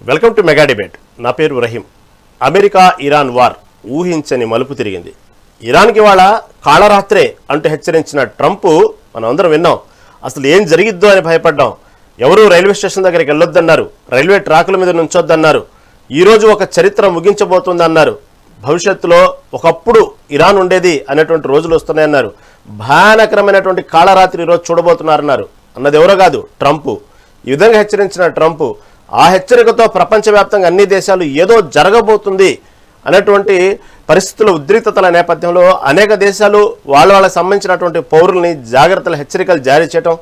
Welcome to mega debate. నా పేరు Rahim. America Iran war ఊహించని మలుపు తిరిగింది. ఇరాన్కి వాళ్ళ కాళరాత్రే అంటూ హెచ్చరించిన ట్రంప్ మనం అందరం విన్నాం. అసలు ఏం జరిగిద్దో అని భయపడ్డాం. ఎవరు రైల్వే స్టేషన్ దగ్గరికి వెళ్ళొద్దన్నారు, రైల్వే ట్రాకుల మీద నుంచొద్దన్నారు. ఈరోజు ఒక చరిత్ర ముగించబోతుందన్నారు. భవిష్యత్తులో ఒకప్పుడు ఇరాన్ ఉండేది అనేటువంటి రోజులు వస్తున్నాయన్నారు. భయానకరమైనటువంటి కాళరాత్రి ఈరోజు చూడబోతున్నారన్నారు. అన్నది ఎవరో కాదు, ట్రంప్. ఈ విధంగా హెచ్చరించిన ట్రంప్ ఆ హెచ్చరికతో ప్రపంచవ్యాప్తంగా అన్ని దేశాలు ఏదో జరగబోతుంది అనేటువంటి పరిస్థితుల ఉద్రిక్తతల నేపథ్యంలో అనేక దేశాలు వాళ్ళకి సంబంధించినటువంటి పౌరుల్ని జాగ్రత్తల హెచ్చరికలు జారీ చేయడం,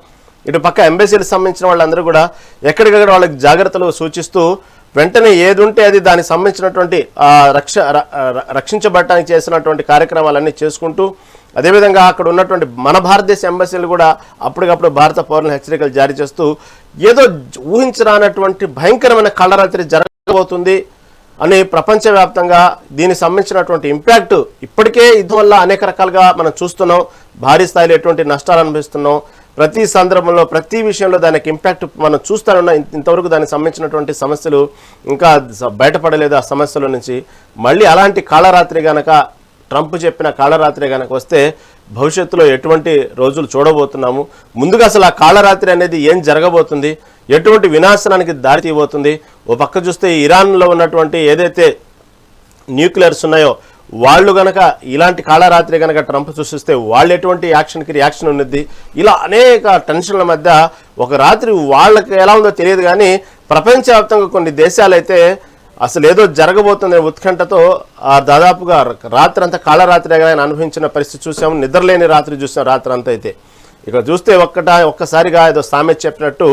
ఇటు పక్క ఎంబసీలకు సంబంధించిన వాళ్ళందరూ కూడా ఎక్కడికక్కడ వాళ్ళకి జాగ్రత్తలు సూచిస్తూ వెంటనే ఏది ఉంటే అది దానికి సంబంధించినటువంటి రక్షించబడటానికి చేసినటువంటి కార్యక్రమాలన్నీ చేసుకుంటూ, అదేవిధంగా అక్కడ ఉన్నటువంటి మన భారతదేశ ఎంబసీలు కూడా అప్పటికప్పుడు భారత పౌరులను హెచ్చరికలు జారీ చేస్తూ ఏదో ఊహించరానటువంటి భయంకరమైన కాళరాత్రి జరగబోతుంది అని ప్రపంచవ్యాప్తంగా దీనికి సంబంధించినటువంటి ఇంపాక్ట్ ఇప్పటికే యుద్ధం వల్ల అనేక రకాలుగా మనం చూస్తున్నాం. భారీ స్థాయిలో ఎటువంటి నష్టాలు అనుభవిస్తున్నాం. ప్రతి సందర్భంలో ప్రతి విషయంలో దానికి ఇంపాక్ట్ మనం చూస్తానున్నాం. ఇంతవరకు దానికి సంబంధించినటువంటి సమస్యలు ఇంకా బయటపడలేదు. ఆ సమస్యల నుంచి మళ్ళీ అలాంటి కాళరాత్రి గనక ట్రంప్ చెప్పిన కాళరాత్రి కనుక వస్తే భవిష్యత్తులో ఎటువంటి రోజులు చూడబోతున్నాము, ముందుగా అసలు ఆ కాళరాత్రి అనేది ఏం జరగబోతుంది, ఎటువంటి వినాశనానికి దారి తీయబోతుంది. ఓ పక్క చూస్తే ఇరాన్లో ఉన్నటువంటి ఏదైతే న్యూక్లియర్స్ ఉన్నాయో వాళ్ళు గనక ఇలాంటి కాళరాత్రి కనుక ట్రంప్ సృష్టిస్తే వాళ్ళు ఎటువంటి యాక్షన్కి రియాక్షన్ ఉన్నది. ఇలా అనేక టెన్షన్ల మధ్య ఒక రాత్రి వాళ్ళకి ఎలా ఉందో తెలియదు కానీ ప్రపంచవ్యాప్తంగా కొన్ని దేశాలు అయితే అసలు ఏదో జరగబోతుందనే ఉత్కంఠతో దాదాపుగా రాత్రి అంతా కాళరాత్రిగా అనుభవించిన పరిస్థితి చూసాము. నిద్రలేని రాత్రి చూసాం రాత్రి అంతా. అయితే ఇక చూస్తే ఒక్కసారిగా ఏదో సామెత చెప్పినట్టు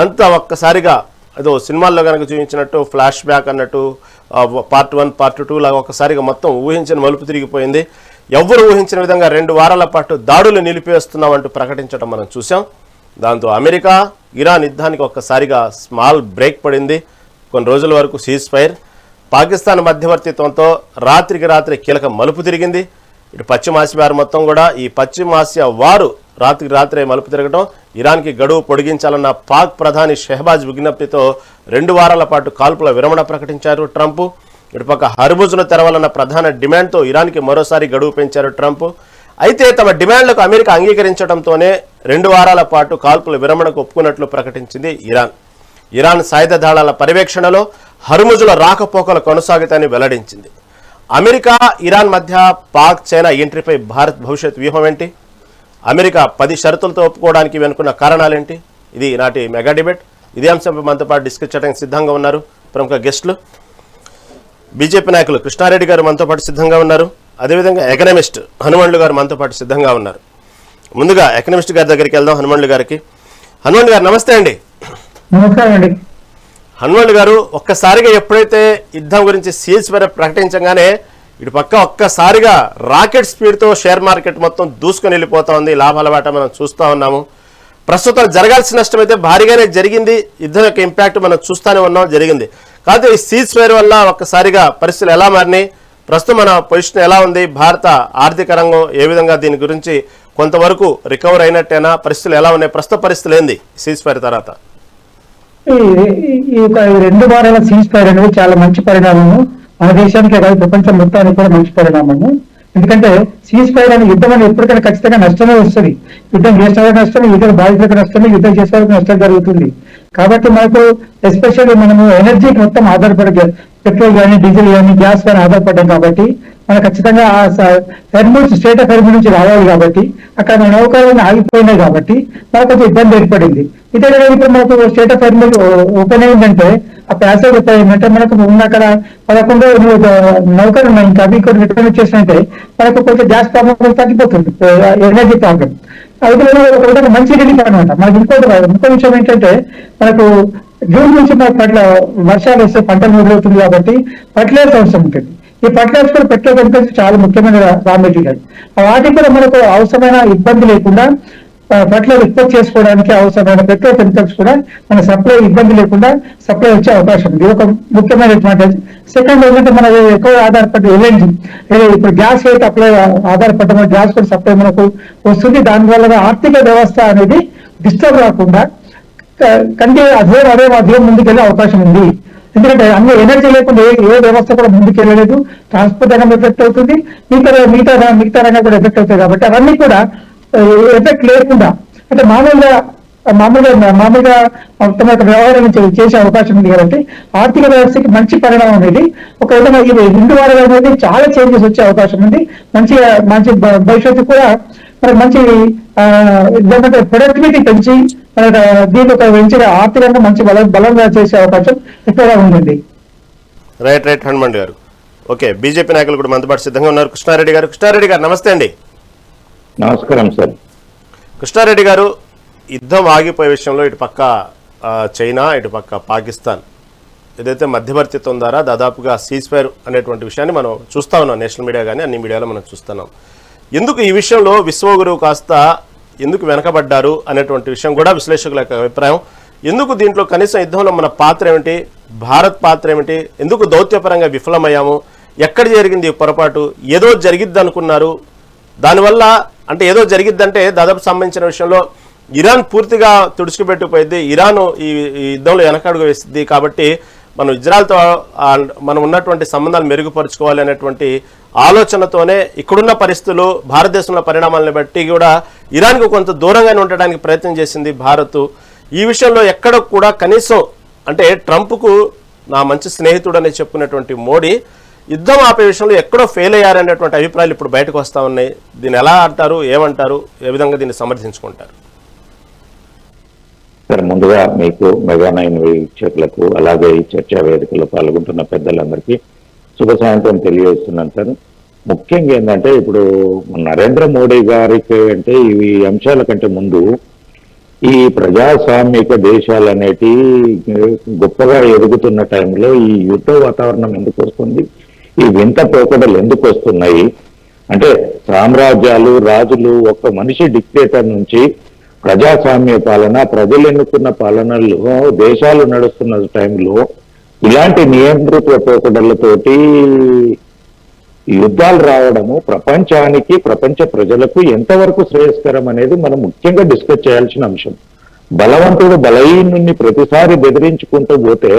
అంతా ఒక్కసారిగా ఏదో సినిమాల్లో కనుక చూపించినట్టు ఫ్లాష్ బ్యాక్ అన్నట్టు పార్ట్ 1 పార్ట్ 2 లాగా ఒక్కసారిగా మొత్తం ఊహించిన మలుపు తిరిగిపోయింది. ఎవరు ఊహించిన విధంగా 2 వారాల పాటు దాడులు నిలిపివేస్తున్నామంటూ ప్రకటించడం మనం చూసాం. దాంతో అమెరికా ఇరాన్ యుద్ధానికి ఒక్కసారిగా స్మాల్ బ్రేక్ పడింది. కొన్ని రోజుల వరకు సీజ్ ఫైర్. పాకిస్తాన్ మధ్యవర్తిత్వంతో రాత్రికి రాత్రి కీలక మలుపు తిరిగింది. ఇటు పశ్చిమాసియా వారు మొత్తం కూడా ఈ పశ్చిమాసియా వారు రాత్రికి రాత్రే మలుపు తిరగడం, ఇరాన్కి గడువు పొడిగించాలన్న పాక్ ప్రధాని షెహబాజ్ విజ్ఞప్తితో 2 వారాల పాటు కాల్పుల విరమణ ప్రకటించారు ట్రంప్. ఇటుపక్క హర్ముజ్ను తెరవాలన్న ప్రధాన డిమాండ్తో ఇరాన్కి మరోసారి గడువు పెంచారు ట్రంప్. అయితే తమ డిమాండ్లకు అమెరికా అంగీకరించడంతోనే 2 వారాల పాటు కాల్పుల విరమణకు ఒప్పుకున్నట్లు ప్రకటించింది ఇరాన్. ఇరాన్ సాయుధ దళాల పర్యవేక్షణలో హర్ముజ్ల రాకపోకలు కొనసాగుతాయని వెల్లడించింది. అమెరికా ఇరాన్ మధ్య పాక్ చైనా ఎంట్రీపై భారత్ భవిష్యత్ వ్యూహం ఏంటి, అమెరికా 10 షరతులతో ఒప్పుకోవడానికి వెనుకున్న కారణాలేంటి, ఇది నాటి మెగా డిబేట్. ఇదే అంశంపై మనతో పాటు డిస్కస్ చేయడానికి సిద్ధంగా ఉన్నారు ప్రముఖ గెస్టులు. బీజేపీ నాయకులు కృష్ణారెడ్డి గారు మనతో పాటు సిద్ధంగా ఉన్నారు. అదేవిధంగా ఎకనమిస్ట్ హనుమండ్లు గారు మనతో పాటు సిద్ధంగా ఉన్నారు. ముందుగా ఎకనమిస్ట్ గారి దగ్గరికి వెళ్దాం. హనుమండ్లు గారికి. హనుమండ్లు గారు నమస్తే అండి. హనుమంత్ గారు, ఒక్కసారిగా ఎప్పుడైతే యుద్ధం గురించి సీజ్ ఫైర్ ప్రకటించగానే ఇటు పక్క ఒక్కసారిగా రాకెట్ స్పీడ్తో షేర్ మార్కెట్ మొత్తం దూసుకొని వెళ్ళిపోతా ఉంది. లాభాల వాట మనం చూస్తూ ఉన్నాము. ప్రస్తుతం జరగాల్సిన నష్టం అయితే భారీగానే జరిగింది. యుద్ధం యొక్క ఇంపాక్ట్ మనం చూస్తూనే ఉన్నాం, జరిగింది. కాదు ఈ సీజ్ ఫైర్ వల్ల ఒక్కసారిగా పరిస్థితులు ఎలా మారినాయి, ప్రస్తుతం మన పొజిషన్ ఎలా ఉంది, భారత ఆర్థిక రంగం ఏ విధంగా దీని గురించి కొంతవరకు రికవర్ అయినట్టేనా, పరిస్థితులు ఎలా ఉన్నాయి, ప్రస్తుత పరిస్థితులు ఏంది సీజ్ ఫైర్ తర్వాత? ఈ 2 వారాల సీజ్ ఫైర్ అనేది చాలా మంచి పరిణామము. మన దేశానికే కాదు ప్రపంచం మొత్తానికి కూడా మంచి పరిణామము. ఎందుకంటే సీజ్ ఫైర్ అనే యుద్ధం అనేది ఎప్పటికైనా ఖచ్చితంగా నష్టమే వస్తుంది. యుద్ధం చేసే నష్టమే, యుద్ధం బాధితులకు నష్టమే, యుద్ధం చేసే వాళ్ళకి నష్టం జరుగుతుంది. కాబట్టి మనకు ఎస్పెషల్లీ మనము ఎనర్జీకి మొత్తం ఆధారపడి పెట్రోల్ కానీ డీజిల్ కానీ గ్యాస్ కానీ ఆధారపడ్డాం. కాబట్టి మనకు ఖచ్చితంగా ఆ హెర్మూజ్ స్టేట్ ఆఫ్ హెర్మూజ్ నుంచి రావాలి. కాబట్టి అక్కడ మన నౌకలు ఆగిపోయినాయి. కాబట్టి మనకు కొంచెం ఇబ్బంది ఏర్పడింది. ఇదే ఇప్పుడు మనకు స్టేట్ ఆఫ్ హెర్మూజ్ ఓపెన్ అయిందంటే ఆ ప్యాసేజ్ ఓపెన్ అయిందంటే మనకు ఉన్న అక్కడ 11 నౌకలు ఉన్నాయి. ఇంకా అవి కొన్ని రిటర్న్ వచ్చేసినట్టే మనకు కొంచెం గ్యాస్ ప్రాబ్లం తగ్గిపోతుంది, ఎనర్జీ ప్రాబ్లం. అది మంచి రిలీఫ్ అనమాట. మనకి ఇంకో విషయం ఏంటంటే మనకు జూన్ నుంచి మనకు వర్షాలు వస్తే పంటలు మొదలవుతుంది. కాబట్టి ఫర్టిలైజర్స్ అవసరం ఉంటుంది. ఈ ఫర్టిలైజర్స్ కూడా పెట్రోకెమికల్స్ చాలా ముఖ్యమైన రా మెటీరియల్. వాటికి కూడా మనకు అవసరమైన ఇబ్బంది లేకుండా ఫర్టిలైజర్ ఉత్పత్తి చేసుకోవడానికి అవసరమైన పెట్రోకెమికల్స్ కూడా మన సప్లై ఇబ్బంది లేకుండా సప్లై వచ్చే అవకాశం ఉంది. ఇది ఒక ముఖ్యమైన అడ్వాంటేజ్. సెకండ్ ఏంటంటే మనకు ఎక్కువ ఆధారపడి ఎల్ఎన్జీ, ఇప్పుడు గ్యాస్ అయితే అప్లై ఆధారపడ్డ గ్యాస్ కూడా సప్లై మనకు వస్తుంది. దానివల్ల ఆర్థిక వ్యవస్థ అనేది డిస్టర్బ్ కాకుండా కంటే అదే ముందుకెళ్ళే అవకాశం ఉంది. ఎందుకంటే అన్ని ఎనర్జీ లేకుండా ఏ వ్యవస్థ కూడా ముందుకు వెళ్ళలేదు. ట్రాన్స్పోర్ట్ రంగం ఎఫెక్ట్ అవుతుంది, మిగతా రంగం కూడా ఎఫెక్ట్ అవుతాయి. కాబట్టి అవన్నీ కూడా ఎఫెక్ట్ లేకుండా అంటే మామూలుగా తమ యొక్క వ్యవహారాలు చేసే అవకాశం ఉంది. కాబట్టి ఆర్థిక వ్యవస్థకి మంచి పరిణామం అనేది ఒక విధంగా ఇది 2 వారాలు అనేది చాలా చేంజెస్ వచ్చే అవకాశం ఉంది. మంచి భవిష్యత్తు కూడా మనకు మంచి ప్రొడక్టివిటీ పెంచి దీన్ని ఒక మంచిగా ఆర్థికంగా మంచి బలంగా చేసే అవకాశం ఎక్కువగా ఉంటుంది. రైట్ హనుమంత్ గారు. ఓకే, బీజేపీ నాయకులు కూడా మనతో పాటు సిద్ధంగా ఉన్నారు. కృష్ణారెడ్డి గారు నమస్తే అండి. నమస్కారం సార్. కృష్ణారెడ్డి గారు, యుద్ధం ఆగిపోయే విషయంలో ఇటు పక్క చైనా, ఇటు పక్క పాకిస్తాన్ ఏదైతే మధ్యవర్తిత్వం ద్వారా దాదాపుగా సీజ్ఫైర్ అనేటువంటి విషయాన్ని మనం చూస్తూ ఉన్నాం. నేషనల్ మీడియా కానీ అన్ని మీడియాలో మనం చూస్తున్నాం. ఎందుకు ఈ విషయంలో విశ్వగురువు కాస్త ఎందుకు వెనకబడ్డారు అనేటువంటి విషయం కూడా విశ్లేషకుల యొక్క అభిప్రాయం. ఎందుకు దీంట్లో కనీసం యుద్ధంలో మన పాత్ర ఏమిటి, భారత్ పాత్ర ఏమిటి, ఎందుకు దౌత్యపరంగా విఫలమయ్యాము, ఎక్కడ జరిగింది పొరపాటు, ఏదో జరిగిద్ది అనుకున్నారు, దానివల్ల అంటే ఏదో జరిగిద్దంటే దాదాపు సంబంధించిన విషయంలో ఇరాన్ పూర్తిగా తుడుచుకుపెట్టుకుపోయింది, ఇరాన్ ఈ యుద్ధంలో వెనకడుగు వేస్తుంది. కాబట్టి మనం ఇజ్రాయెల్తో మనం ఉన్నటువంటి సంబంధాలు మెరుగుపరుచుకోవాలి అనేటువంటి ఆలోచనతోనే ఇక్కడున్న పరిస్థితులు, భారతదేశంలో పరిణామాలను బట్టి కూడా ఇరాన్కు కొంత దూరంగానే ఉండడానికి ప్రయత్నం చేసింది భారత్. ఈ విషయంలో ఎక్కడ కూడా కనీసం అంటే ట్రంప్కు నా మంచి స్నేహితుడు అని చెప్పుకున్నటువంటి మోడీ యుద్ధం ఆపే విషయంలో ఎక్కడో ఫెయిల్ అయ్యారనేటువంటి అభిప్రాయాలు ఇప్పుడు బయటకు వస్తూ ఉన్నాయి. దీన్ని ఎలా అంటారు, ఏమంటారు, ఏ విధంగా దీన్ని సమర్థించుకుంటారు? సార్, ముందుగా మీకు మెగా9 వీక్షకులకు అలాగే ఈ చర్చా వేదికలో పాల్గొంటున్న పెద్దలందరికీ శుభ సాయంత్రం తెలియజేస్తున్నాను సార్. ముఖ్యంగా ఏంటంటే ఇప్పుడు నరేంద్ర మోడీ గారికి అంటే ఈ అంశాల కంటే ముందు ఈ ప్రజాస్వామిక దేశాలు అనేటి గొప్పగా ఎదుగుతున్న టైంలో ఈ యుద్ధ వాతావరణం ఎందుకు వస్తుంది, ఈ వింత పోకడలు ఎందుకు వస్తున్నాయి అంటే సామ్రాజ్యాలు, రాజులు, ఒక మనిషి డిక్టేటర్ నుంచి ప్రజాస్వామ్య పాలన, ప్రజలు ఎన్నుకున్న పాలనలో దేశాలు నడుస్తున్న టైంలో ఇలాంటి నియంతృత్వ పోకడలతోటి యుద్ధాలు రావడము ప్రపంచానికి, ప్రపంచ ప్రజలకు ఎంతవరకు శ్రేయస్కరం అనేది మనం ముఖ్యంగా డిస్కస్ చేయాల్సిన అంశం. బలవంతుడు బలహీనుని ప్రతిసారి బెదిరించుకుంటూ పోతే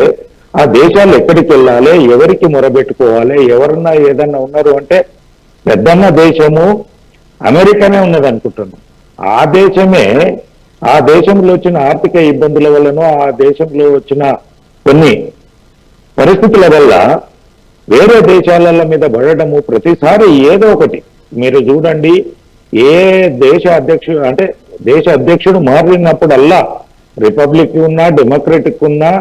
ఆ దేశాలు ఎక్కడికి వెళ్ళాలి, ఎవరికి మొరబెట్టుకోవాలి, ఎవరన్నా ఏదన్నా ఉన్నారు అంటే పెద్దన్న దేశము అమెరికానే ఉన్నది అనుకుంటున్నాం. ఆ దేశంలో వచ్చిన ఆర్థిక ఇబ్బందుల వల్లనో, ఆ దేశంలో వచ్చిన కొన్ని పరిస్థితుల వల్ల వేరే దేశాల మీద పడడము ప్రతిసారి ఏదో ఒకటి. మీరు చూడండి, ఏ దేశ అధ్యక్షుడు మారినప్పుడల్లా రిపబ్లిక్ ఉన్నా, డెమోక్రటిక్ ఉన్నా,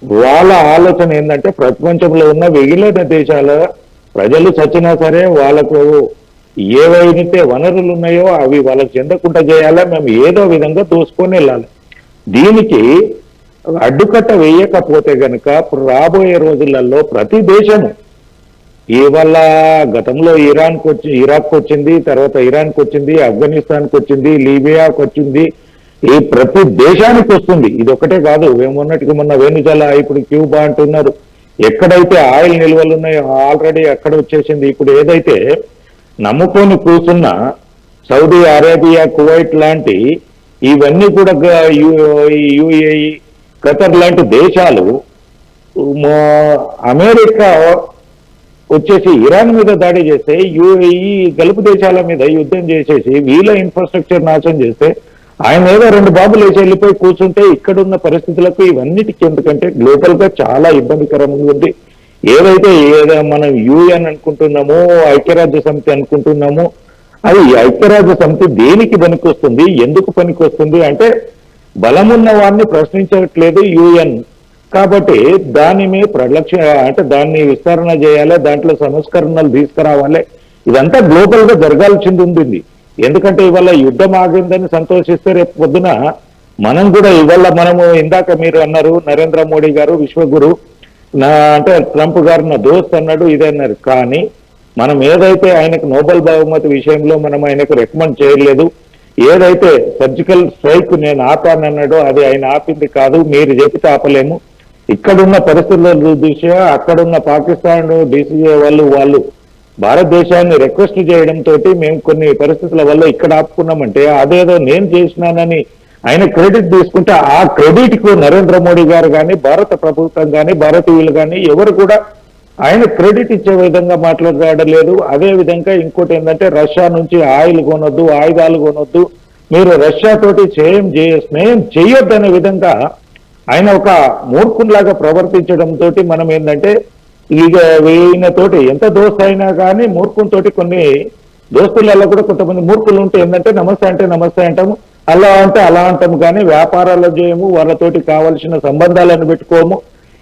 వాళ్ళ ఆలోచన ఏంటంటే ప్రపంచంలో ఉన్న మిగిలిన దేశాల ప్రజలు చచ్చినా సరే వాళ్ళకు ఏవైతే వనరులు ఉన్నాయో అవి వాళ్ళకి చెందకుండా చేయాలా, మేము ఏదో విధంగా దోసుకొని వెళ్ళాలి. దీనికి అడ్డుకట్ట వేయకపోతే గనక రాబోయే రోజులలో ప్రతి దేశము ఇవాళ గతంలో ఇరాక్ వచ్చింది, తర్వాత ఇరాన్కి వచ్చింది, ఆఫ్ఘనిస్తాన్కి వచ్చింది, లీబియాకి వచ్చింది, ఈ ప్రతి దేశానికి వస్తుంది. ఇది ఒకటే కాదు, మొన్న వెనుజులా, ఇప్పుడు క్యూబా అంటున్నారు. ఎక్కడైతే ఆయిల్ నిల్వలు ఉన్నాయో ఆల్రెడీ అక్కడ వచ్చేసింది. ఇప్పుడు ఏదైతే నమ్ముకొని కూర్చున్న సౌదీ అరేబియా, కువైట్ లాంటి ఇవన్నీ కూడా యుఏఈ, ఖతర్ లాంటి దేశాలు అమెరికా వచ్చేసి ఇరాన్ మీద దాడి చేస్తే యుఏఈ గల్ఫ్ దేశాల మీద యుద్ధం చేసేసి వీళ్ళ ఇన్ఫ్రాస్ట్రక్చర్ నాశనం చేస్తే ఆయన ఏదో 2 బాబులు వేసి వెళ్ళిపోయి కూర్చుంటే ఇక్కడున్న పరిస్థితులకు ఇవన్నిటికీ ఎందుకంటే గ్లోబల్ గా చాలా ఇబ్బందికరంగా ఉంది. ఏదైతే మనం యుఎన్ అనుకుంటున్నామో, ఐక్యరాజ్య సమితి అనుకుంటున్నామో, అది ఐక్యరాజ్య సమితి దేనికి పనికొస్తుంది, ఎందుకు పనికొస్తుంది అంటే బలమున్న వారిని ప్రశ్నించట్లేదు యుఎన్. కాబట్టి దాని మీద దాన్ని విస్తరణ చేయాలి, దాంట్లో సంస్కరణలు తీసుకురావాలి. ఇదంతా గ్లోబల్ గా జరగాల్సింది ఉంది. ఎందుకంటే ఇవాళ యుద్ధం ఆగిందని సంతోషిస్తే రేపు పొద్దున మనం కూడా మనము ఇందాక మీరు అన్నారు నరేంద్ర మోడీ గారు విశ్వగురు అంటే ట్రంప్ గారు నా దోస్త్ అన్నాడు, ఇదే అన్నారు. కానీ మనం ఏదైతే ఆయనకు నోబెల్ బహుమతి విషయంలో మనం ఆయనకు రికమెండ్ చేయలేదు, ఏదైతే సర్జికల్ స్ట్రైక్ నేను ఆపానన్నాడో అది ఆయన ఆపింది కాదు, మీరు చెబితే ఆపలేము. ఇక్కడున్న పరిస్థితుల దృష్ట్యా అక్కడున్న పాకిస్తాన్ డిసిఏ వాళ్ళు భారతదేశాన్ని రిక్వెస్ట్ చేయడంతో మేము కొన్ని పరిస్థితుల వల్ల ఇక్కడ ఆపుకున్నామంటే అదేదో నేను చేసినానని ఆయన క్రెడిట్ తీసుకుంటే ఆ క్రెడిట్ కు నరేంద్ర మోడీ గారు కానీ భారత ప్రభుత్వం కానీ భారతీయులు కానీ ఎవరు కూడా ఆయన క్రెడిట్ ఇచ్చే విధంగా మాట్లాడలేదు. అదే విధంగా ఇంకోటి ఏంటంటే రష్యా నుంచి ఆయిల్ కొనొద్దు, ఆయుధాలు కొనొద్దు, మీరు రష్యా తోటి స్నేహం చేయొద్దు అనే విధంగా ఆయన ఒక మూర్ఖుల్లాగా ప్రవర్తించడం తోటి మనం ఏంటంటే ఇక ఈయనతోటి ఎంత దోస్తు అయినా కానీ మూర్ఖులతోటి కొన్ని దోస్తులలో కూడా కొంతమంది మూర్ఖులు ఉంటే ఏంటంటే నమస్తే అంటే నమస్తే అంటాము, అలా అంటే అలా అంటాము, కానీ వ్యాపారాలు చేయము, వాళ్ళతోటి కావలసిన సంబంధాలను పెట్టుకోము,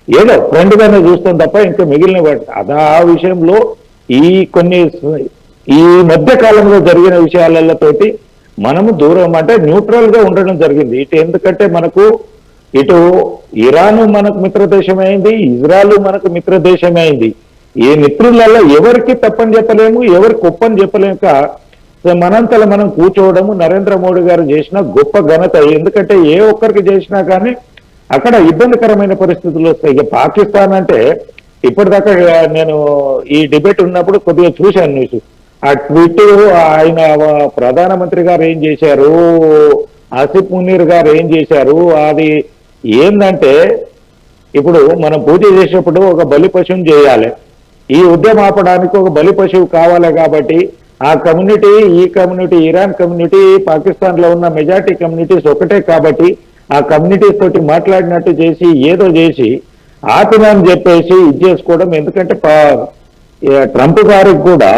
ఏదో ఫ్రెండ్ గానే చూస్తాం తప్ప ఇంకా మిగిలిన అదా ఆ విషయంలో ఈ మధ్య కాలంలో జరిగిన విషయాలతోటి మనము దూరం అంటే న్యూట్రల్ గా ఉండడం జరిగింది. ఇటు ఎందుకంటే మనకు ఇటు ఇరాను మనకు మిత్రదేశం అయింది, ఇజ్రాయల్ మనకు మిత్రదేశం అయింది. ఈ మిత్రులలో ఎవరికి తప్పని చెప్పలేము, ఎవరికి ఒప్పని చెప్పలేక మనంతలో మనం కూర్చోవడము నరేంద్ర మోడీ గారు చేసిన గొప్ప ఘనత. ఎందుకంటే ఏ ఒక్కరికి చేసినా కానీ అక్కడ ఇబ్బందికరమైన పరిస్థితులు వస్తాయి. ఇక పాకిస్తాన్ అంటే ఇప్పటిదాకా నేను ఈ డిబేట్ ఉన్నప్పుడు కొద్దిగా చూశాను న్యూస్. ఆ ట్వీట్ ఆయన ప్రధానమంత్రి గారు ఏం చేశారు, ఆసిఫ్ మునీర్ గారు ఏం చేశారు, అది ఏందంటే ఇప్పుడు మనం పూజ చేసేటప్పుడు ఒక బలి పశువుని చేయాలి. ఈ ఉద్యమం ఆపడానికి ఒక బలి పశువు కావాలి. కాబట్టి ఆ కమ్యూనిటీ, ఈ కమ్యూనిటీ, ఇరాన్ కమ్యూనిటీ, పాకిస్తాన్ లో ఉన్న మెజారిటీ కమ్యూనిటీస్ ఒకటే. కాబట్టి ఆ కమ్యూనిటీస్ తోటి మాట్లాడినట్టు చేసి ఏదో చేసి ఆపినని చెప్పేసి ఇది చేసుకోవడం. ఎందుకంటే ట్రంప్ గారికి కూడా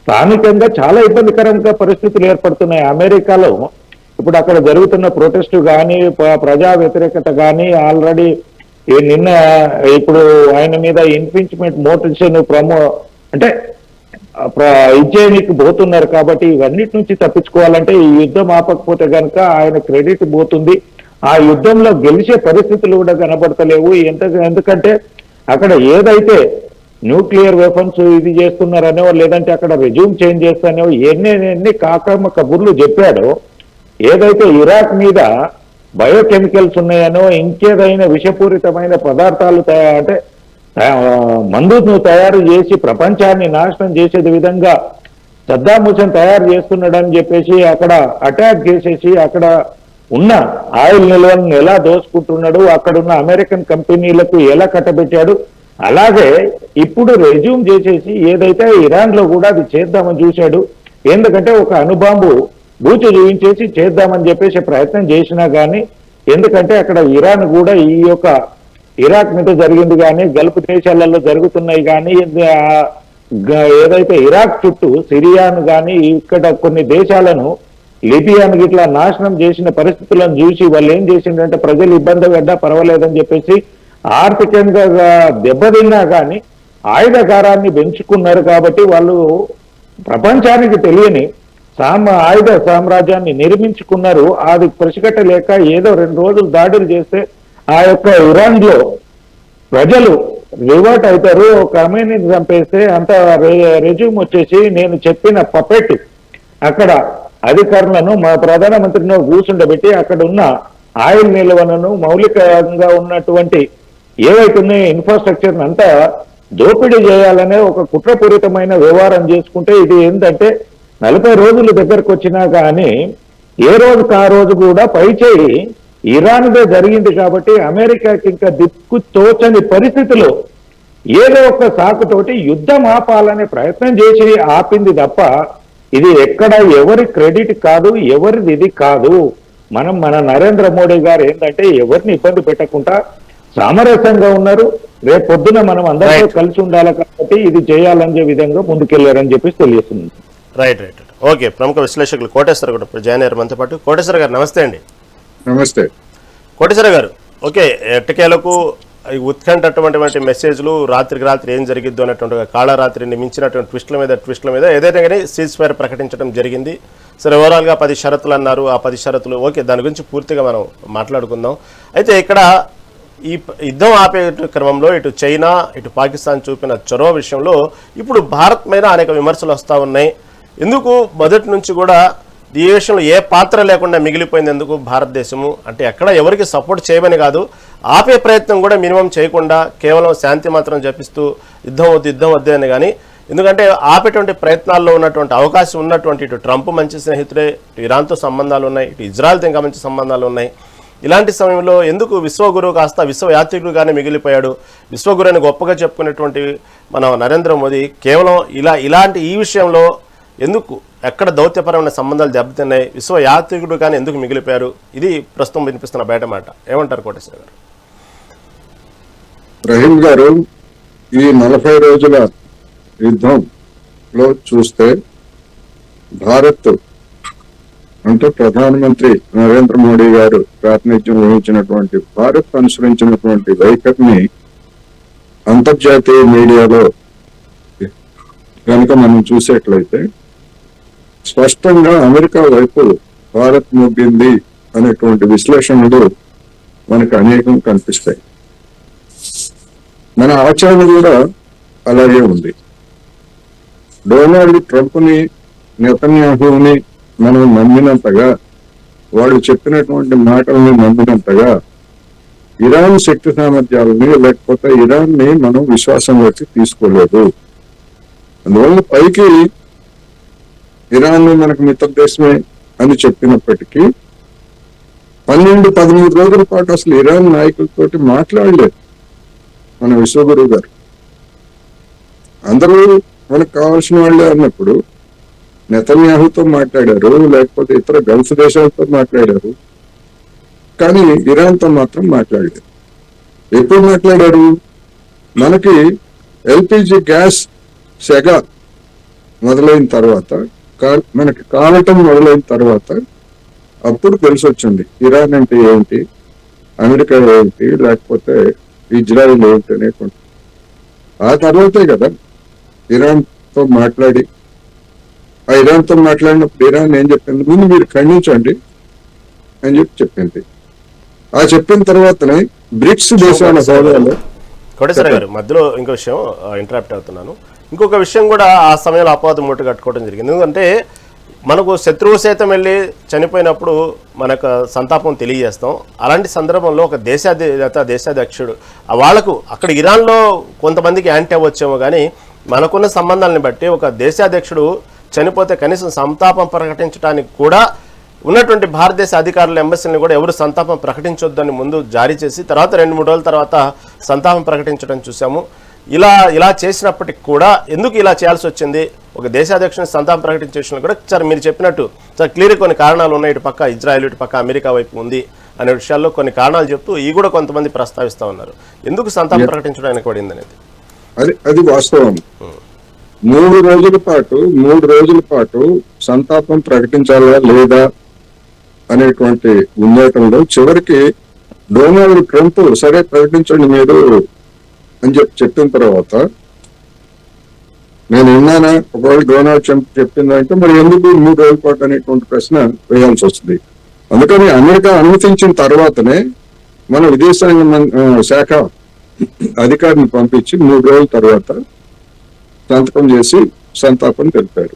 స్థానికంగా చాలా ఇబ్బందికరంగా పరిస్థితులు ఏర్పడుతున్నాయి. అమెరికాలో ఇప్పుడు అక్కడ జరుగుతున్న ప్రొటెస్ట్ కానీ ప్రజా వ్యతిరేకత కానీ ఆల్రెడీ నిన్న ఇప్పుడు ఆయన మీద ఇన్ఫించ్మెంట్ మోటిషన్ అంటే ఇచ్చేయడానికి పోతున్నారు. కాబట్టి ఇవన్నిటి నుంచి తప్పించుకోవాలంటే ఈ యుద్ధం ఆపకపోతే కనుక ఆయన క్రెడిట్ పోతుంది. ఆ యుద్ధంలో గెలిచే పరిస్థితులు కూడా కనబడతలేవు. ఎందుకంటే అక్కడ ఏదైతే న్యూక్లియర్ వెపన్స్ ఇది చేస్తున్నారనో లేదంటే అక్కడ రెజ్యూమ్ చేంజ్ చేస్తానో ఎన్ని కాకమ్మ కబుర్లు చెప్పాడో, ఏదైతే ఇరాక్ మీద బయోకెమికల్స్ ఉన్నాయనో ఇంకేదైనా విషపూరితమైన పదార్థాలు అంటే మందును తయారు చేసి ప్రపంచాన్ని నాశనం చేసే విధంగా సద్దాం హుసేన్ తయారు చేస్తున్నాడని చెప్పేసి అక్కడ అటాక్ చేసేసి అక్కడ ఉన్న ఆయిల్ నిల్వలను ఎలా దోచుకుంటున్నాడు, అక్కడున్న అమెరికన్ కంపెనీలకు ఎలా కట్టబెట్టాడు, అలాగే ఇప్పుడు రెజ్యూమ్ చేసేసి ఏదైతే ఇరాన్ లో కూడా అది చేద్దామని చూశాడు. ఎందుకంటే ఒక అణుబాంబు బూచు చూపించేసి చేద్దామని చెప్పేసి ప్రయత్నం చేసినా కానీ, ఎందుకంటే అక్కడ ఇరాన్ కూడా ఈ యొక్క ఇరాక్ మీద జరిగింది కానీ గల్ఫ్ దేశాలలో జరుగుతున్నాయి కానీ ఏదైతే ఇరాక్ చుట్టూ సిరియాను కానీ ఇక్కడ కొన్ని దేశాలను లిబియాను ఇట్లా నాశనం చేసిన పరిస్థితులను చూసి వాళ్ళు ఏం చేసిందంటే ప్రజలు ఇబ్బంది పడ్డా పర్వాలేదని చెప్పేసి ఆర్థికంగా దెబ్బతిన్నా కానీ ఆయుధకారాన్ని పెంచుకున్నారు. కాబట్టి వాళ్ళు ప్రపంచానికి తెలియని ఆయుధ సామ్రాజ్యాన్ని నిర్మించుకున్నారు. అది పసిగట్టలేక ఏదో 2 రోజులు దాడులు చేస్తే ఆ యొక్క ఇరాన్ లో ప్రజలు రివర్ట్ అవుతారు. ఒక అమీని చంపేస్తే అంత రెజ్యూమ్ వచ్చేసి నేను చెప్పిన పపెట్ అక్కడ అధికారులను మా ప్రధానమంత్రిని కూర్చుండబెట్టి అక్కడ ఉన్న ఆయిల్ నిల్వలను మౌలికంగా ఉన్నటువంటి ఏవైతే ఇన్ఫ్రాస్ట్రక్చర్ అంతా దోపిడీ చేయాలనే ఒక కుట్రపూరితమైన వ్యవహారం చేసుకుంటే ఇది ఏంటంటే 40 రోజులు దగ్గరకు వచ్చినా కానీ ఏ రోజుకు ఆ రోజు కూడా పైచేయి ఇరాన్దే జరిగింది. కాబట్టి అమెరికాకి ఇంకా దిక్కు తోచని పరిస్థితిలో ఏదో ఒక సాకుతోటి యుద్ధం ఆపాలనే ప్రయత్నం చేసి ఆపింది తప్ప ఇది ఎక్కడ ఎవరి క్రెడిట్ కాదు, ఎవరిది ఇది కాదు. మన నరేంద్ర మోడీ గారు ఏంటంటే ఎవరిని ఇబ్బంది పెట్టకుండా సామరస్యంగా ఉన్నారు. రేపు పొద్దున మనం అందరితో కలిసి ఉండాలి కాబట్టి ఇది చేయాలనే విధంగా ముందుకెళ్లారని చెప్పేసి తెలియజేస్తుంది. రైట్. ఓకే, ప్రముఖ విశ్లేషకులు కోటేశ్వర కూడా జాయిన్ అయ్యారు మనతో పాటు. కోటేశ్వర గారు నమస్తే అండి. నమస్తే కోటేశ్వర గారు. ఓకే, ఎట్టకేలకు ఉత్కంఠటువంటి మెసేజ్లు రాత్రికి రాత్రి ఏం జరిగిద్దు అన్నటువంటి కాళరాత్రిని మించినటువంటి ట్విస్ట్ల మీద ఏదైతే కానీ సీజ్ ఫైర్ ప్రకటించడం జరిగింది. సరే, ఓవరాల్గా 10 షరతులు అన్నారు. ఆ 10 షరతులు ఓకే, దాని గురించి పూర్తిగా మనం మాట్లాడుకుందాం. అయితే ఇక్కడ ఈ యుద్ధం ఆపే క్రమంలో ఇటు చైనా ఇటు పాకిస్తాన్ చూపిన చొరవ విషయంలో ఇప్పుడు భారత్ మీద అనేక విమర్శలు వస్తూ ఉన్నాయి. ఎందుకు మొదటి నుంచి కూడా ఈ విషయంలో ఏ పాత్ర లేకుండా మిగిలిపోయింది ఎందుకు భారతదేశము అంటే ఎక్కడ ఎవరికి సపోర్ట్ చేయమని కాదు, ఆపే ప్రయత్నం కూడా మినిమం చేయకుండా కేవలం శాంతి మాత్రం జపిస్తూ యుద్ధం వద్దు అని కానీ ఎందుకంటే ఆపేటువంటి ప్రయత్నాల్లో ఉన్నటువంటి అవకాశం ఉన్నటువంటి ఇటు ట్రంప్ మంచి స్నేహితుడే, ఇటు ఇరాన్తో సంబంధాలు ఉన్నాయి, ఇటు ఇజ్రాయెల్తో ఇంకా మంచి సంబంధాలు ఉన్నాయి. ఇలాంటి సమయంలో ఎందుకు విశ్వగురువు కాస్త విశ్వయాత్రికుడుగానే మిగిలిపోయాడు? విశ్వగురు అని గొప్పగా చెప్పుకునేటువంటి మన నరేంద్ర మోదీ కేవలం ఇలాంటి ఈ విషయంలో ఎందుకు ఎక్కడ దౌత్యపరమైన సంబంధాలు దెబ్బతిన్నాయి, విశ్వయాత్రికుడుగానే ఎందుకు మిగిలిపోయారు? ఇది ప్రస్తుతం వినిపిస్తున్న బయట మాట. ఏమంటారు కోటేశ్వర గారు? రహీం గారు, ఈ 40 రోజుల యుద్ధంలో చూస్తే భారత్ అంటే ప్రధానమంత్రి నరేంద్ర మోడీ గారు ప్రాతినిధ్యం వహించినటువంటి భారత్ అనుసరించినటువంటి వైఖరిని అంతర్జాతీయ మీడియాలో కనుక మనం చూసేట్లయితే స్పష్టంగా అమెరికా వైపు భారత్ మొగ్గింది అనేటువంటి విశ్లేషణలు మనకు అనేకం కనిపిస్తాయి. మన ఆచరణ కూడా అలాగే ఉంది. డొనాల్డ్ ట్రంప్ని, నెతన్యాహుని మనం నమ్మినంతగా, వాళ్ళు చెప్పినటువంటి మాటల్ని నమ్మినంతగా ఇరాన్ శక్తి సామర్థ్యాలని లేకపోతే ఇరాన్ని మనం విశ్వాసంలోకి తీసుకోలేదు. అందువల్ల పైకి ఇరాన్ మనకు మిత్ర దేశమే అని చెప్పినప్పటికీ 12-13 రోజుల పాటు అసలు ఇరాన్ నాయకులతోటి మాట్లాడలేదు మన విశ్వగురువు గారు. అందరూ మనకు కావాల్సిన వాళ్ళే అన్నప్పుడు నెతన్యాహుతో మాట్లాడారు, లేకపోతే ఇతర గల్ఫ్ దేశాలతో మాట్లాడారు, కానీ ఇరాన్తో మాత్రం మాట్లాడలేదు. ఎప్పుడు మాట్లాడారు? మనకి ఎల్పిజి గ్యాస్ సెగ మొదలైన తర్వాత, మనకి కావటం మొదలైన తర్వాత అప్పుడు తెలిసి వచ్చింది ఇరాన్ అంటే ఏంటి, అమెరికా ఏంటి, లేకపోతే ఇజ్రాయిల్ ఏంటి అనేటువంటి. ఆ తర్వాతే కదా ఇరాన్తో మాట్లాడి, ఆ ఇరాన్తో మాట్లాడినప్పుడు ఇరాన్ ఏం చెప్పింది, ముందు మీరు ఖండించండి అని చెప్పింది. ఆ చెప్పిన తర్వాతనే బ్రిక్స్ దేశాల హోదాలో. కోటేశ్వర గారు, మధ్యలో ఇంకో విషయం ఇంటరాప్ట్ అవుతున్నాను. ఇంకొక విషయం కూడా ఆ సమయంలో అపవాదం మూట కట్టుకోవడం జరిగింది. ఎందుకంటే మనకు శత్రువు సైతం వెళ్ళి చనిపోయినప్పుడు మనకు సంతాపం తెలియజేస్తాం. అలాంటి సందర్భంలో ఒక దేశాధ్యక్షుడు వాళ్లకు అక్కడ ఇరాన్లో కొంతమందికి యాంటీ అవ్వచ్చేమో, కానీ మనకున్న సంబంధాలను బట్టి ఒక దేశాధ్యక్షుడు చనిపోతే కనీసం సంతాపం ప్రకటించడానికి కూడా ఉన్నటువంటి భారతదేశ అధికారుల ఎంబసీని కూడా ఎవరు సంతాపం ప్రకటించొద్దని ముందు జారీ చేసి తర్వాత 2-3 రోజుల తర్వాత సంతాపం ప్రకటించడం చూసాము. ఇలా చేసినప్పటికి కూడా ఎందుకు ఇలా చేయాల్సి వచ్చింది? ఒక దేశాధ్యక్షుని సంతాపం ప్రకటించేసిన కూడా సార్ మీరు చెప్పినట్టు సార్ క్లియర్ కొన్ని కారణాలు ఉన్నాయి. ఇటు పక్క ఇజ్రాయెల్, ఇటు పక్క అమెరికా వైపు ఉంది అనే విషయాల్లో కొన్ని కారణాలు చెప్తూ ఈ కూడా కొంతమంది ప్రస్తావిస్తూ ఉన్నారు. ఎందుకు సంతాపం ప్రకటించడం వెనకబడింది అనేది అది వాస్తవం. 3 రోజుల పాటు సంతాపం ప్రకటించాలా లేదా అనేటువంటి ఉండటంలో చివరికి డొనాల్డ్ ట్రంప్ సరే ప్రకటించండి మీరు అని చెప్పిన తర్వాత నేను విన్నానా, ఒకవేళ డొనాల్డ్ ట్రంప్ చెప్పిందంటే మరి ఎందుకు 3 రోజుల పాటు అనేటువంటి ప్రశ్న వేయాల్సి వస్తుంది. అందుకని అమెరికా అనుమతించిన తర్వాతనే మన విదేశాంగ శాఖ అధికారిని పంపించి 3 రోజుల తర్వాత సంతకం చేసి సంతాపం తెలిపారు.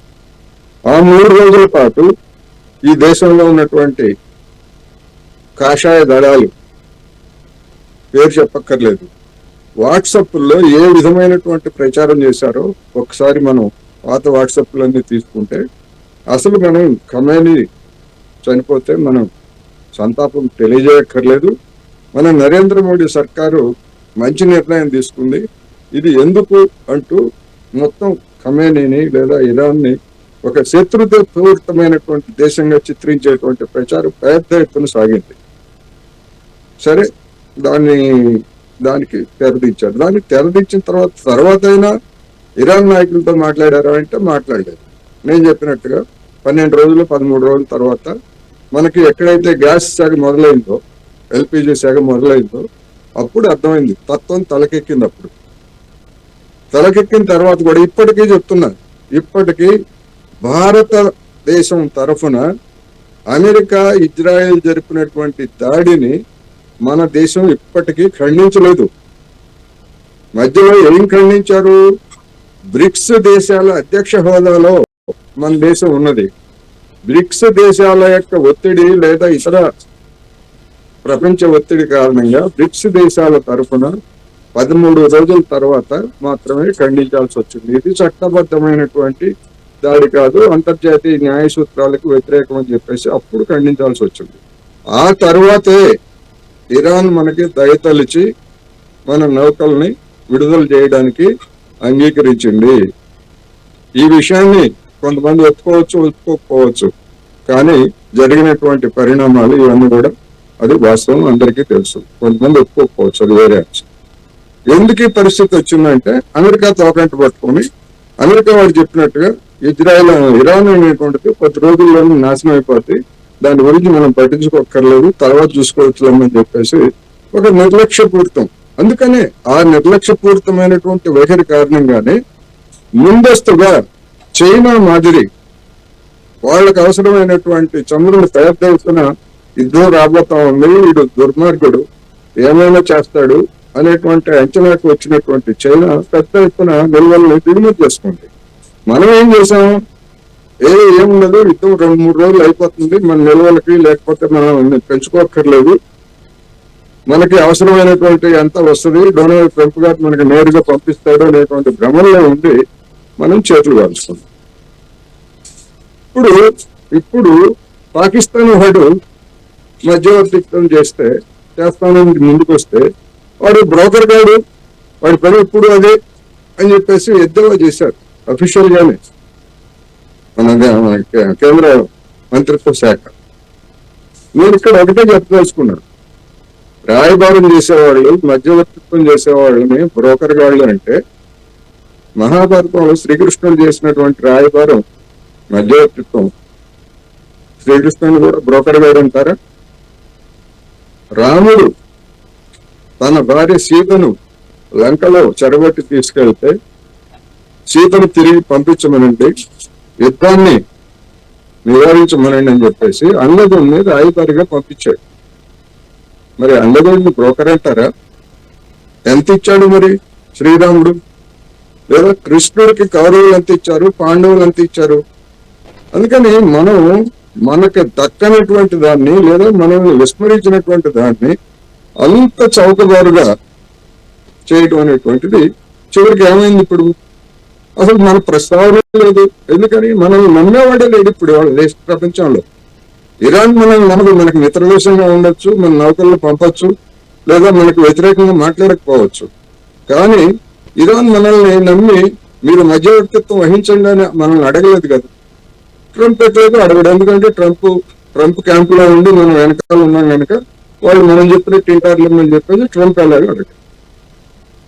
ఆ 3 రోజుల పాటు ఈ దేశంలో ఉన్నటువంటి కాషాయ దళాలు, పేరు చెప్పక్కర్లేదు, వాట్సాప్లో ఏ విధమైనటువంటి ప్రచారం చేశారో ఒకసారి మనం పాత వాట్సాప్లన్నీ తీసుకుంటే అసలు మనం ఖమేనీ చనిపోతే మనం సంతాపం తెలియజేయక్కర్లేదు, మన నరేంద్ర మోడీ సర్కారు మంచి నిర్ణయం తీసుకుంది, ఇది ఎందుకు అంటూ మొత్తం ఖమేనీని లేదా ఇరాన్ని ఒక శత్రుపూరితమైనటువంటి దేశంగా చిత్రించేటువంటి ప్రచారం పెద్ద ఎత్తున సాగింది. సరే దానికి తెరదించారు. దాన్ని తెరదించిన తర్వాత అయినా ఇరాన్ నాయకులతో మాట్లాడారా అంటే మాట్లాడలేదు. నేను చెప్పినట్టుగా 12 రోజులు 13 రోజుల తర్వాత మనకి ఎక్కడైతే గ్యాస్ శాఖ మొదలైందో, ఎల్పిజి శాఖ మొదలైందో అప్పుడు అర్థమైంది, తత్వం తలకెక్కింది. అప్పుడు తలకెక్కిన తర్వాత కూడా ఇప్పటికీ చెప్తున్నా, ఇప్పటికీ భారతదేశం తరఫున అమెరికా ఇజ్రాయెల్ జరిపినటువంటి దాడిని మన దేశం ఇప్పటికీ ఖండించలేదు. మధ్యలో ఏం ఖండించారు? బ్రిక్స్ దేశాల అధ్యక్ష హోదాలో మన దేశం ఉన్నది. బ్రిక్స్ దేశాల యొక్క ఒత్తిడి లేదా ఇతర ప్రపంచ ఒత్తిడి కారణంగా బ్రిక్స్ దేశాల తరఫున 13 రోజుల తర్వాత మాత్రమే ఖండించాల్సి వచ్చింది. ఇది చట్టబద్ధమైనటువంటి దాడి కాదు, అంతర్జాతీయ న్యాయ సూత్రాలకు వ్యతిరేకం అని చెప్పేసి అప్పుడు ఖండించాల్సి వచ్చింది. ఆ తర్వాతే ఇరాన్ మనకి దయతలిచి మన నౌకల్ని విడుదల చేయడానికి అంగీకరించింది. ఈ విషయాన్ని కొంతమంది ఒప్పుకోకపోవచ్చు, కానీ జరిగినటువంటి పరిణామాలు ఇవన్నీ కూడా అది వాస్తవం, అందరికీ తెలుసు. కొంతమంది ఒప్పుకోకపోవచ్చు, అది వేరే అంశం. ఎందుకు ఈ పరిస్థితి వచ్చిందంటే అమెరికా తోకంట పట్టుకొని అమెరికా వాడు చెప్పినట్టుగా ఇరాన్ అనేటువంటిది 10 రోజుల్లోనే నాశనం అయిపోద్ది, దాని గురించి మనం పట్టించుకోక్కర్లేదు, తర్వాత చూసుకోవచ్చులేమని చెప్పేసి ఒక నిర్లక్ష్యపూరితం. అందుకనే ఆ నిర్లక్ష్యపూరితమైనటువంటి వైఖరి కారణంగానే ముందస్తుగా చైనా మాదిరి వాళ్ళకు అవసరమైనటువంటి చంద్రుని పెద్ద ఎత్తున యుద్ధం రాబోతా ఉంది, వీడు దుర్మార్గుడు ఏమైనా చేస్తాడు అనేటువంటి అంచనాకు వచ్చినటువంటి చైనా పెద్ద ఎత్తున నిల్వల్ని దిగుమతి చేసుకుంది. మనం ఏం చేసాం, ఏముండదు, యుద్ధం 2-3 రోజులు అయిపోతుంది, మన నిల్వలకి లేకపోతే మనం పెంచుకోక్కర్లేదు, మనకి అవసరమైనటువంటి ఎంత వస్తుంది, డొనాల్డ్ ట్రంప్ గారు మనకి నేరుగా పంపిస్తాడు అనేటువంటి భ్రమంలో ఉండి మనం చేతులు కాల్చుకుంటాం. ఇప్పుడు పాకిస్తాన్ వాడు మధ్యవర్తిత్వం చేస్తానని ముందుకు వస్తే వాడు బ్రోకర్ గాడు, వాడి పని ఇప్పుడు అదే అని చెప్పేసి ఎద్దేవా చేశారు అఫీషియల్ గానే మన కేంద్ర మంత్రిత్వ శాఖ. నేను ఇక్కడ ఒకటే చెప్పదలుచుకున్నాను, రాయబారం చేసేవాళ్ళు మధ్యవర్తిత్వం చేసేవాళ్ళని బ్రోకర్ గాళ్ళు అంటే మహాభారతంలో శ్రీకృష్ణుడు చేసినటువంటి రాయబారం మధ్యవర్తిత్వం, శ్రీకృష్ణుడు కూడా బ్రోకర్ గారు అంటారా? రాముడు తన భార్య సీతను లంకలో చెరబట్టి తీసుకెళ్తే సీతను తిరిగి పంపించమనండి, యుద్ధాన్ని నివారించమనండి అని చెప్పేసి అంగదుడిని రాయబారిగా పంపించాడు. మరి అంగదుడిని బ్రోకర్ అంటారా? ఎంత ఇచ్చాడు మరి శ్రీరాముడు? లేదా కృష్ణుడికి కౌరవులు ఎంత ఇచ్చారు, పాండవులు ఎంత ఇచ్చారు? అందుకని మనం మనకు దక్కనటువంటి దాన్ని లేదా మనం విస్మరించినటువంటి దాన్ని అంత చౌకబారుగా చేయటం అనేటువంటిది చివరికి ఏమైంది? ఇప్పుడు అసలు మన ప్రస్తావన లేదు. ఎందుకని మనం నమ్మేవాడే లేడు ఇప్పుడు దేశ ప్రపంచంలో. ఇరాన్ మనకు మిత్ర దేశంగా ఉండొచ్చు, మన నౌకల్లో పంపొచ్చు, లేదా మనకు వ్యతిరేకంగా మాట్లాడకపోవచ్చు, కానీ ఇరాన్ మనల్ని నమ్మి మీరు మధ్యవర్తిత్వం వహించండి అని మనల్ని అడగలేదు కదా. ట్రంప్ ఎట్లేదు అడగడు, ఎందుకంటే ట్రంప్ క్యాంపులో ఉండి మనం వెనకాల ఉన్నాం కనుక వాళ్ళు మనం చెప్పినట్టు ఇంటార్లేమని చెప్పేసి ట్రంప్ అలాగే అడగడు.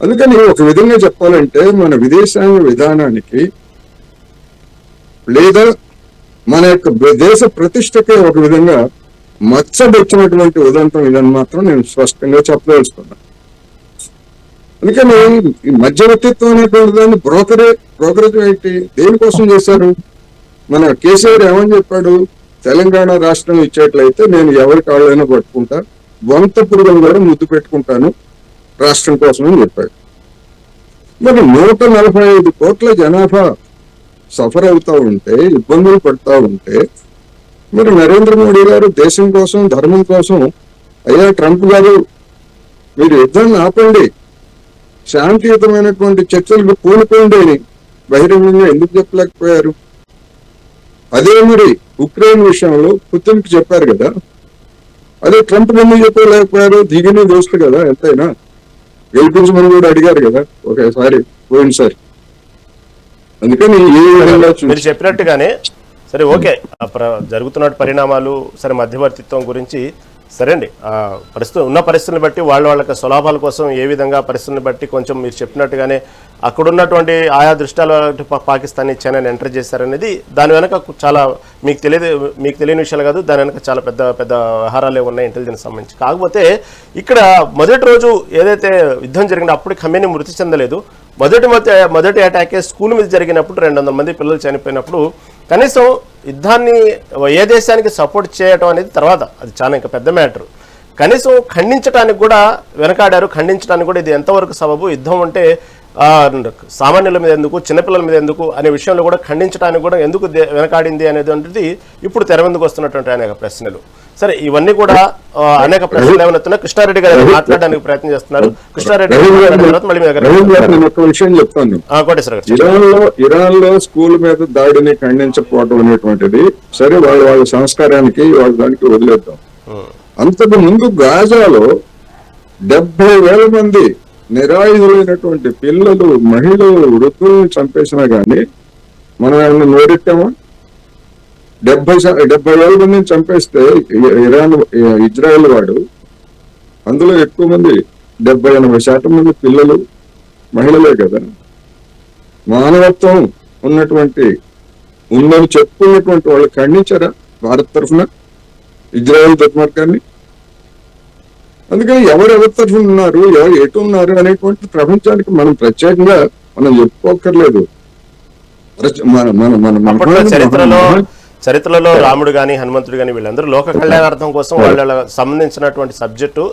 అందుకని ఒక విధంగా చెప్పాలంటే మన విదేశాంగ విధానానికి లేదా మన యొక్క దేశ ప్రతిష్టకే ఒక విధంగా మచ్చబొచ్చినటువంటి ఉదంతం ఇదని మాత్రం నేను స్పష్టంగా చెప్పదలుచుకున్నాను. అందుకని ఈ మధ్యవర్తిత్వం అనేటువంటి దాన్ని బ్రోకరేజ్ ఏంటి, దేనికోసం చేశారు? మన కేసీఆర్ ఏమని చెప్పాడు, తెలంగాణ రాష్ట్రం ఇచ్చేట్లయితే నేను ఎవరి కాళ్ళైనా పట్టుకుంటా, వంత పురుగులు కూడా ముద్దు పెట్టుకుంటాను రాష్ట్రం కోసం అని చెప్పాడు. మరి 145 కోట్ల జనాభా సఫర్ అవుతా ఉంటే, ఇబ్బందులు పడుతూ ఉంటే, మరి నరేంద్ర మోడీ గారు దేశం కోసం ధర్మం కోసం అయ్యా ట్రంప్ గారు మీరు యుద్ధాన్ని ఆపండి, శాంతియుతమైనటువంటి చర్చలకు పూనుకోండి అని బహిరంగంగా ఎందుకు చెప్పలేకపోయారు? అదే మరి ఉక్రెయిన్ విషయంలో పుతిన్కి చెప్పారు కదా, అదే ట్రంప్ ఎందుకు చెప్పలేకపోయారు? దిగిని దోస్తు కదా, ఎంతైనా గెలిపించమని కూడా అడిగారు కదా ఒకసారి పోయినసారి. అందుకని మీరు చెప్పినట్టుగానే సరే ఓకే, జరుగుతున్న పరిణామాలు సరే మధ్యవర్తిత్వం గురించి సరే అండి, ఉన్న పరిస్థితులను బట్టి వాళ్ళ స్వలాభాల కోసం ఏ విధంగా పరిస్థితులను బట్టి కొంచెం మీరు చెప్పినట్టుగానే అక్కడున్నటువంటి ఆయా దృష్టాలు పాకిస్తాన్ చైనాని ఎంటర్ చేశారనేది దాని వెనక చాలా మీకు తెలియని విషయాలు కాదు, దాని వెనక చాలా పెద్ద పెద్ద వ్యవహారాలే ఉన్నాయి ఇంటెలిజెన్స్ సంబంధించి. కాకపోతే ఇక్కడ మొదటి రోజు ఏదైతే యుద్ధం జరిగిందో అప్పుడు ఖమేనీ మృతి చెందలేదు. మొదటి అటాకే స్కూల్ మీద జరిగినప్పుడు 200 మంది పిల్లలు చనిపోయినప్పుడు కనీసం యుద్ధాన్ని ఏ దేశానికి సపోర్ట్ చేయటం అనేది తర్వాత, అది చాలా ఇంకా పెద్ద మ్యాటర్. కనీసం ఖండించడానికి కూడా వెనకాడారు. ఖండించడానికి కూడా ఇది ఎంతవరకు సబబు, యుద్ధం అంటే సామాన్యుల మీద ఎందుకు, చిన్నపిల్లల మీద ఎందుకు అనే విషయంలో కూడా ఖండించడానికి కూడా ఎందుకు వెనకాడింది అనేది ఇప్పుడు తెర మీదకు వస్తున్నటువంటి అనేక ప్రశ్నలు. సరే, ఇవన్నీ కూడా అనేక ప్రశ్నలు ఏమైనా కృష్ణారెడ్డి గారు మాట్లాడడానికి ప్రయత్నం చేస్తున్నారు. కృష్ణారెడ్డి తర్వాత మళ్ళీ నేను ఒక విషయం చెప్తాను. కోటేశ్వర గారు, ఇరాన్ లో స్కూల్ మీద దాడిని ఖండించకపోవడం అనేటువంటిది సరే, వాళ్ళ సంస్కారానికి వాళ్ళ దానికి వదిలేద్దాం. అంతకు ముందు గాజాలో 70,000 మంది నిరాయుధులైనటువంటి పిల్లలు, మహిళలు, వృద్ధులను చంపేసినా గానీ మనం ఏమన్నా నోరెట్టామా? 70,000 మందిని చంపేస్తే ఇజ్రాయెల్ వాడు, అందులో ఎక్కువ మంది 70-80% మంది పిల్లలు, మహిళలే కదా. మానవత్వం ఉన్నటువంటి ఉందని చెప్పుకున్నటువంటి వాళ్ళు ఖండించారా భారత్ తరఫున ఇజ్రాయెల్ దుర్మార్గాన్ని? అందుకని ఎవరెవరి తరఫున ఉన్నారు, ఎవరు ఎటు ఉన్నారు అనేటువంటి ప్రపంచానికి మనం ప్రత్యేకంగా మనం చెప్పుకోకర్లేదు. చరిత్రలో రాముడు గాని హనుమంతుడు గాని వీళ్ళందరూ లోక కళ్యాణార్థం కోసం వాళ్ళ సంబంధించినటువంటి సబ్జెక్టు.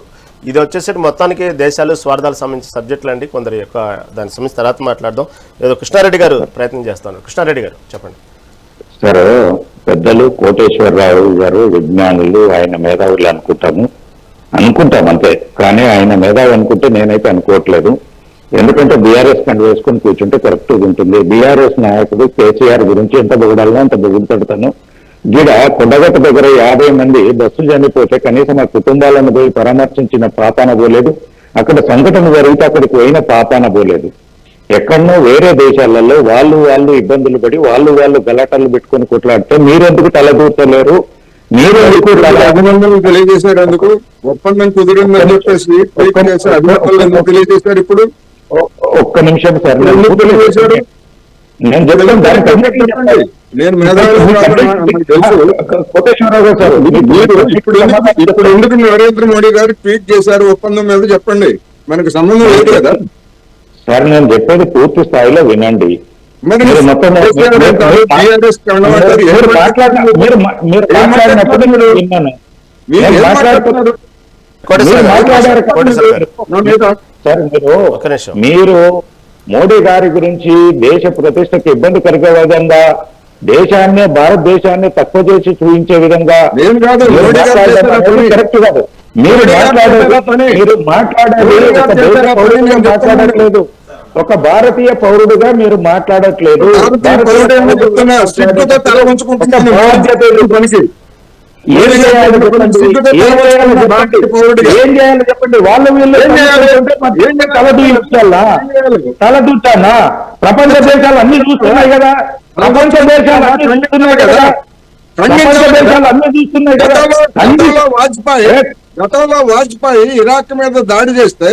ఇది వచ్చేసరికి మొత్తానికి దేశాలు స్వార్థాలకు సంబంధించిన సబ్జెక్టులు అండి. కొందరి యొక్క దాని సంబంధించి తర్వాత మాట్లాడదాం. ఏదో కృష్ణారెడ్డి గారు ప్రయత్నం చేస్తాను. కృష్ణారెడ్డి గారు చెప్పండి. సరే, పెద్దలు కోటేశ్వరరావు గారు విజ్ఞానులు, ఆయన మేధావులు అనుకుంటాం అంతే. కానీ ఆయన మేధావి అనుకుంటే నేనైతే అనుకోవట్లేదు. ఎందుకంటే బీఆర్ఎస్ కండు వేసుకొని కూర్చుంటే కరెక్ట్ ఉంటుంది. బీఆర్ఎస్ నాయకుడు కేసీఆర్ గురించి ఎంత పొగడాలో అంత పొగుడుతాను. గీడ కొండగట్ట దగ్గర 50 మంది బస్సు చనిపోతే కనీసం ఆ కుటుంబాలను పోయి పరామర్శించిన పాపాన పోలేదు. అక్కడ సంఘటన జరిగితే అక్కడికి పోయిన పాపాన పోలేదు. ఎక్కడనో వేరే దేశాలలో వాళ్ళు ఇబ్బందులు పడి వాళ్ళు గలాటాలు పెట్టుకొని కొట్లాడితే మీరెందుకు తలదూర్చలేరు? మీరు అభినందనలు తెలియజేశారు. అందుకు ఒప్పందం కుదిరిందని చెప్పేసి అభినందనలు తెలియజేశారు. ఇప్పుడు ఒక్క నిమిషం సార్, తెలియజేశారు. నేను చెప్తాను. నేను కోటేశ్వరరావు గారు సార్, ఇప్పుడు ఎందుకు నరేంద్ర మోడీ గారు ట్వీట్ చేశారు ఒప్పందం మీద? చెప్పండి, మనకు సంబంధం లేదు కదా సార్. నేను చెప్పేది పూర్తి స్థాయిలో వినండి. మీరు మాట్లాడినప్పుడు విన్నాను. మీరు మోడీ గారి గురించి దేశ ప్రతిష్టకు ఇబ్బంది కలిగే విధంగా, దేశాన్ని భారతదేశాన్ని తక్కువ చేసి చూపించే విధంగా కరెక్ట్ కాదు. మీరు మాట్లాడట్లేదు. ఒక భారతీయ పౌరుడుగా మీరు మాట్లాడట్లేదు. ఏం చేయాలి చెప్పండి. వాళ్ళు వీళ్ళు తలదూచానా? ప్రపంచ దేశాలు అన్ని చూస్తున్నాయి కదా. ప్రపంచ దేశాలు అన్ని చూస్తున్నాయి కదా. గతంలో వాజ్పేయి ఇరాక్ మీద దాడి చేస్తే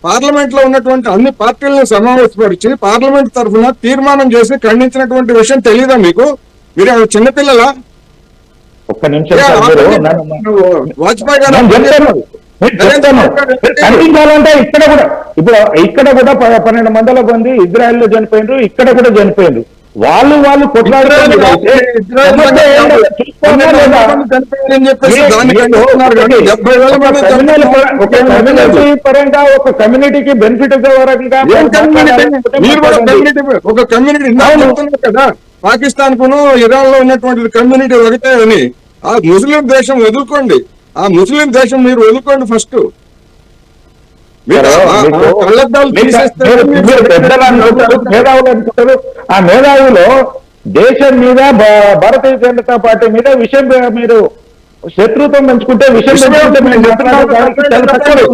పార్లమెంట్ లో ఉన్నటువంటి అన్ని పార్టీలను సమావేశపరిచి పార్లమెంట్ తరఫున తీర్మానం చేసి ఖండించినటువంటి విషయం తెలియదా మీకు? మీరు చిన్నపిల్లలా? ఒక్క నిమిషం వాజ్పేయి గారు ఖండించాలంటే ఇక్కడ కూడా 12 మందిల మంది ఇజ్రాయెల్ లో చనిపోయినారు, ఇక్కడ కూడా చనిపోయినారు. వాళ్ళు కొట్లాడుతున్నారు. పరంగా ఒక కమ్యూనిటీకి బెనిఫిట్ ఒక కమ్యూనిటీ కదా. పాకిస్తాన్ కును ఇరాన్ లో ఉన్నటువంటి కమ్యూనిటీ ఒకటే అని. ఆ ముస్లిం దేశం వదులుకోండి, ఆ ముస్లిం దేశం మీరు వదులుకోండి ఫస్ట్. ఆ మేధావులో దేశం మీద భారతీయ జనతా పార్టీ మీద విషయం మీరు శత్రుత్వం పెంచుకుంటే విషయం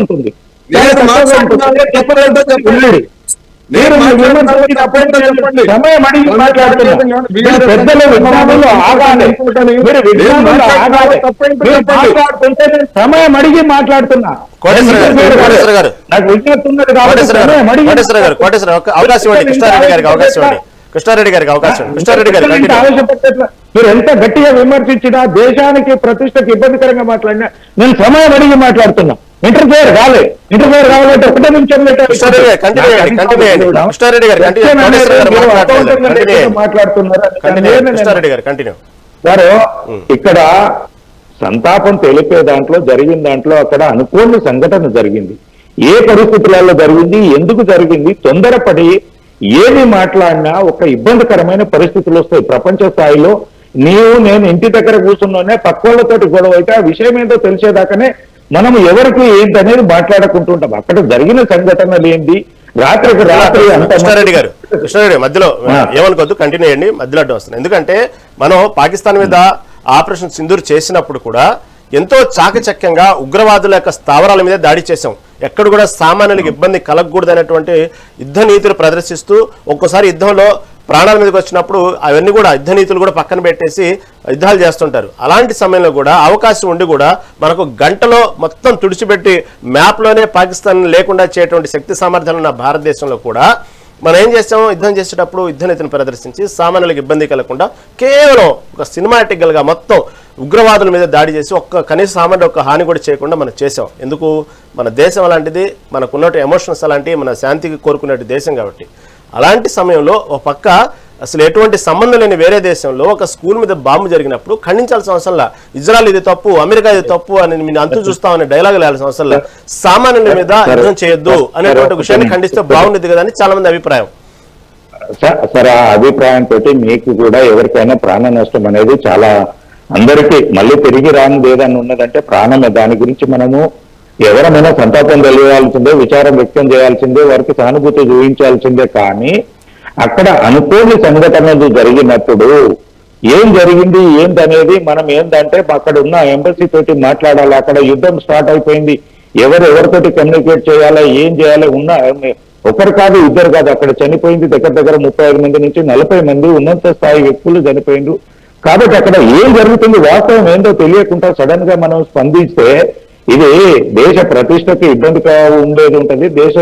ఉంటుంది. సమయం అడిగి మాట్లాడుతున్నారు. పెద్దలు విజ్ఞానులు ఆగాలి. మీరు విజ్ఞానులు ఆగాలి. సమయం అడిగి మాట్లాడుతున్నా. నాకు విజ్ఞప్తి ఉన్నది కాబట్టి కృష్ణారెడ్డి గారికి అవకాశం. కృష్ణారెడ్డి గారు మీరు ఎంత గట్టిగా విమర్శించినా, దేశానికి ప్రతిష్టకు ఇబ్బందికరంగా మాట్లాడినా నేను సమయం అడిగి మాట్లాడుతున్నా. ఇంటర్ఫేర్ కావాలంటే ఒకటే నిమిషం మాట్లాడుతున్నారు. ఇక్కడ సంతాపం తెలిపే జరిగిన దాంట్లో అక్కడ అనుకోని సంఘటన జరిగింది. ఏ పరిస్థితులలో జరిగింది, ఎందుకు జరిగింది, తొందరపడి ఏమి మాట్లాడినా ఒక ఇబ్బందికరమైన పరిస్థితులు వస్తాయి. ప్రపంచ స్థాయిలో నేను ఇంటి దగ్గర కూర్చున్నానే పక్కోళ్ళతోటి గొడవ అయితే ఆ విషయం ఏంటో తెలిసేదాకానే మనం ఎవరికి ఏంటనేది మాట్లాడుకుంటుంటాం. అక్కడ జరిగిన సంఘటనలు ఏంటి, రాత్రికి రాత్రి కృష్ణారెడ్డి గారు మధ్యలో ఏమనుకోవద్దు, కంటిన్యూ చేయండి, మధ్యలో అడ్డం వస్తుంది. ఎందుకంటే మనం పాకిస్తాన్ మీద ఆపరేషన్ సింధూర్ చేసినప్పుడు కూడా ఎంతో చాకచక్యంగా ఉగ్రవాదుల యొక్క స్థావరాల మీద దాడి చేశాం. ఎక్కడ కూడా సామాన్యులకు ఇబ్బంది కలగకూడదనేటువంటి యుద్ధ నీతులు ప్రదర్శిస్తూ ఒక్కోసారి యుద్ధంలో ప్రాణాల మీదకి వచ్చినప్పుడు అవన్నీ కూడా యుద్ధ నీతులు కూడా పక్కన పెట్టేసి యుద్ధాలు చేస్తుంటారు. అలాంటి సమయంలో కూడా అవకాశం ఉండి కూడా మనకు గంటలో మొత్తం తుడిచిపెట్టి మ్యాప్లోనే పాకిస్తాన్ లేకుండా చేయటువంటి శక్తి సామర్థ్యాలు ఉన్న భారతదేశంలో కూడా మనం ఏం చేస్తాం, యుద్ధం చేసేటప్పుడు యుద్ధ నీతిని ప్రదర్శించి సామాన్యులకు ఇబ్బంది కలగకుండా కేవలం ఒక సినిమాటికల్గా మొత్తం ఉగ్రవాదుల మీద దాడి చేసి కనీస సామాన్య ఒక్క హాని కూడా చేయకుండా మనం చేసాం. ఎందుకు, మన దేశం అలాంటిది, మనకున్నట్టు ఎమోషన్స్ అలాంటివి, మన శాంతికి కోరుకునే దేశం కాబట్టి. అలాంటి సమయంలో ఒక పక్క అసలు ఎటువంటి సంబంధం లేని వేరే దేశంలో ఒక స్కూల్ మీద బాంబు జరిగినప్పుడు ఖండించాల్సిన అవసరంలా, ఇజ్రాయల్ ఇది తప్పు, అమెరికా ఇది తప్పు అని మీరు అంతు చూస్తామనే డైలాగ్ వేయాల్సిన అవసరంలా, సామాన్యుల మీద యుద్ధం చేయొద్దు అనేటువంటి విషయాన్ని ఖండిస్తే బాగుండేది కదా అని చాలా మంది అభిప్రాయం. సరే, ఆ అభిప్రాయంతో మీకు కూడా ఎవరికైనా ప్రాణ నష్టం అనేది చాలా అందరికీ మళ్ళీ తిరిగి రానిది ఏదైనా ఉన్నదంటే ప్రాణమే. దాని గురించి మనము ఎవరమైనా సంతాపం తెలియాల్సిందే, విచారం వ్యక్తం చేయాల్సిందే, వారికి సానుభూతి చూపించాల్సిందే. కానీ అక్కడ అనుకోని సంఘటనలు జరిగినప్పుడు ఏం జరిగింది ఏంటనేది మనం ఏంటంటే అక్కడ ఉన్న ఎంబసీ తోటి మాట్లాడాలి. అక్కడ యుద్ధం స్టార్ట్ అయిపోయింది, ఎవరితోటి కమ్యూనికేట్ చేయాలా, ఏం చేయాలి, ఉన్న ఒకరు కాదు ఇద్దరు కాదు, అక్కడ చనిపోయింది దగ్గర 35 మంది నుంచి 40 మంది ఉన్నత స్థాయి వ్యక్తులు చనిపోయింది. కాబట్టి అక్కడ ఏం జరుగుతుంది వాస్తవం ఏంటో తెలియకుండా సడన్ గా మనం స్పందిస్తే ఇది దేశ ప్రతిష్టకు ఇబ్బందిగా ఉండేది ఉంటుంది, దేశ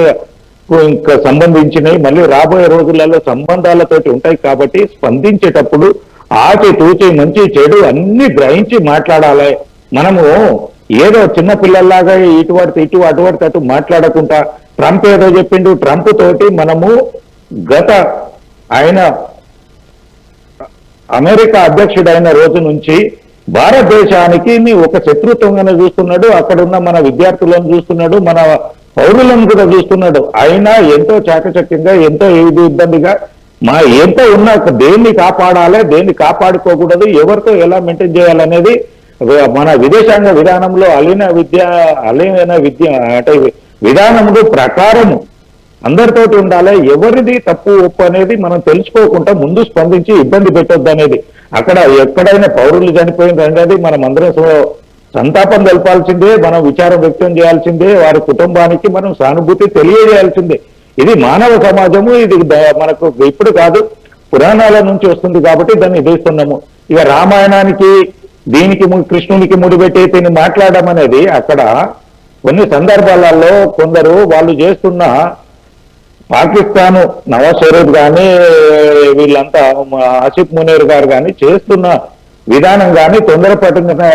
ఇంకా సంబంధించినవి మళ్ళీ రాబోయే రోజులలో సంబంధాలతోటి ఉంటాయి. కాబట్టి స్పందించేటప్పుడు ఆచి తూచి మంచి చెడు అన్ని గ్రహించి మాట్లాడాలి. మనము ఏదో చిన్న పిల్లల్లాగా ఇటువడితే ఇటు అటువడితే అటు మాట్లాడకుండా ట్రంప్ ఏదో చెప్పిండు, ట్రంప్ తోటి మనము ఆయన అమెరికా అధ్యక్షుడైన రోజు నుంచి భారతదేశానికి ఒక శత్రుత్వంగానే చూస్తున్నాడు. అక్కడ ఉన్న మన విద్యార్థులను చూస్తున్నాడు, మన పౌరులను కూడా చూస్తున్నాడు. అయినా ఎంతో చాకచక్యంగా, ఎంతో ఇబ్బందిగా ఎంతో ఉన్న దేన్ని కాపాడాలి, దేన్ని కాపాడుకోకూడదు, ఎవరితో ఎలా మెయింటైన్ చేయాలనేది మన విదేశాంగ విధానంలో అలీన విద్య అంటే విధానములు ప్రకారము అందరితోటి ఉండాలి. ఎవరిది తప్పు ఒప్పు అనేది మనం తెలుసుకోకుండా ముందు స్పందించి ఇబ్బంది పెట్టొద్దు అనేది. అక్కడ ఎక్కడైనా పౌరులు చనిపోయిన అనేది మనం అందరం సంతాపం తెలపాల్సిందే, మనం విచారం వ్యక్తం చేయాల్సిందే, వారి కుటుంబానికి మనం సానుభూతి తెలియజేయాల్సిందే. ఇది మానవ సమాజము, ఇది మనకు ఇప్పుడు కాదు పురాణాల నుంచి వస్తుంది కాబట్టి దాన్ని ఎదురుస్తున్నాము. ఇక రామాయణానికి దీనికి కృష్ణునికి ముడిపెట్టి దీన్ని మాట్లాడడం అనేది అక్కడ కొన్ని సందర్భాలలో కొందరు వాళ్ళు చేస్తున్న పాకిస్తాన్ నవాజ్ షరీఫ్ కానీ వీళ్ళంతా ఆసిఫ్ మునీర్ గారు కానీ చేస్తున్న విధానం కానీ తొందరపడిన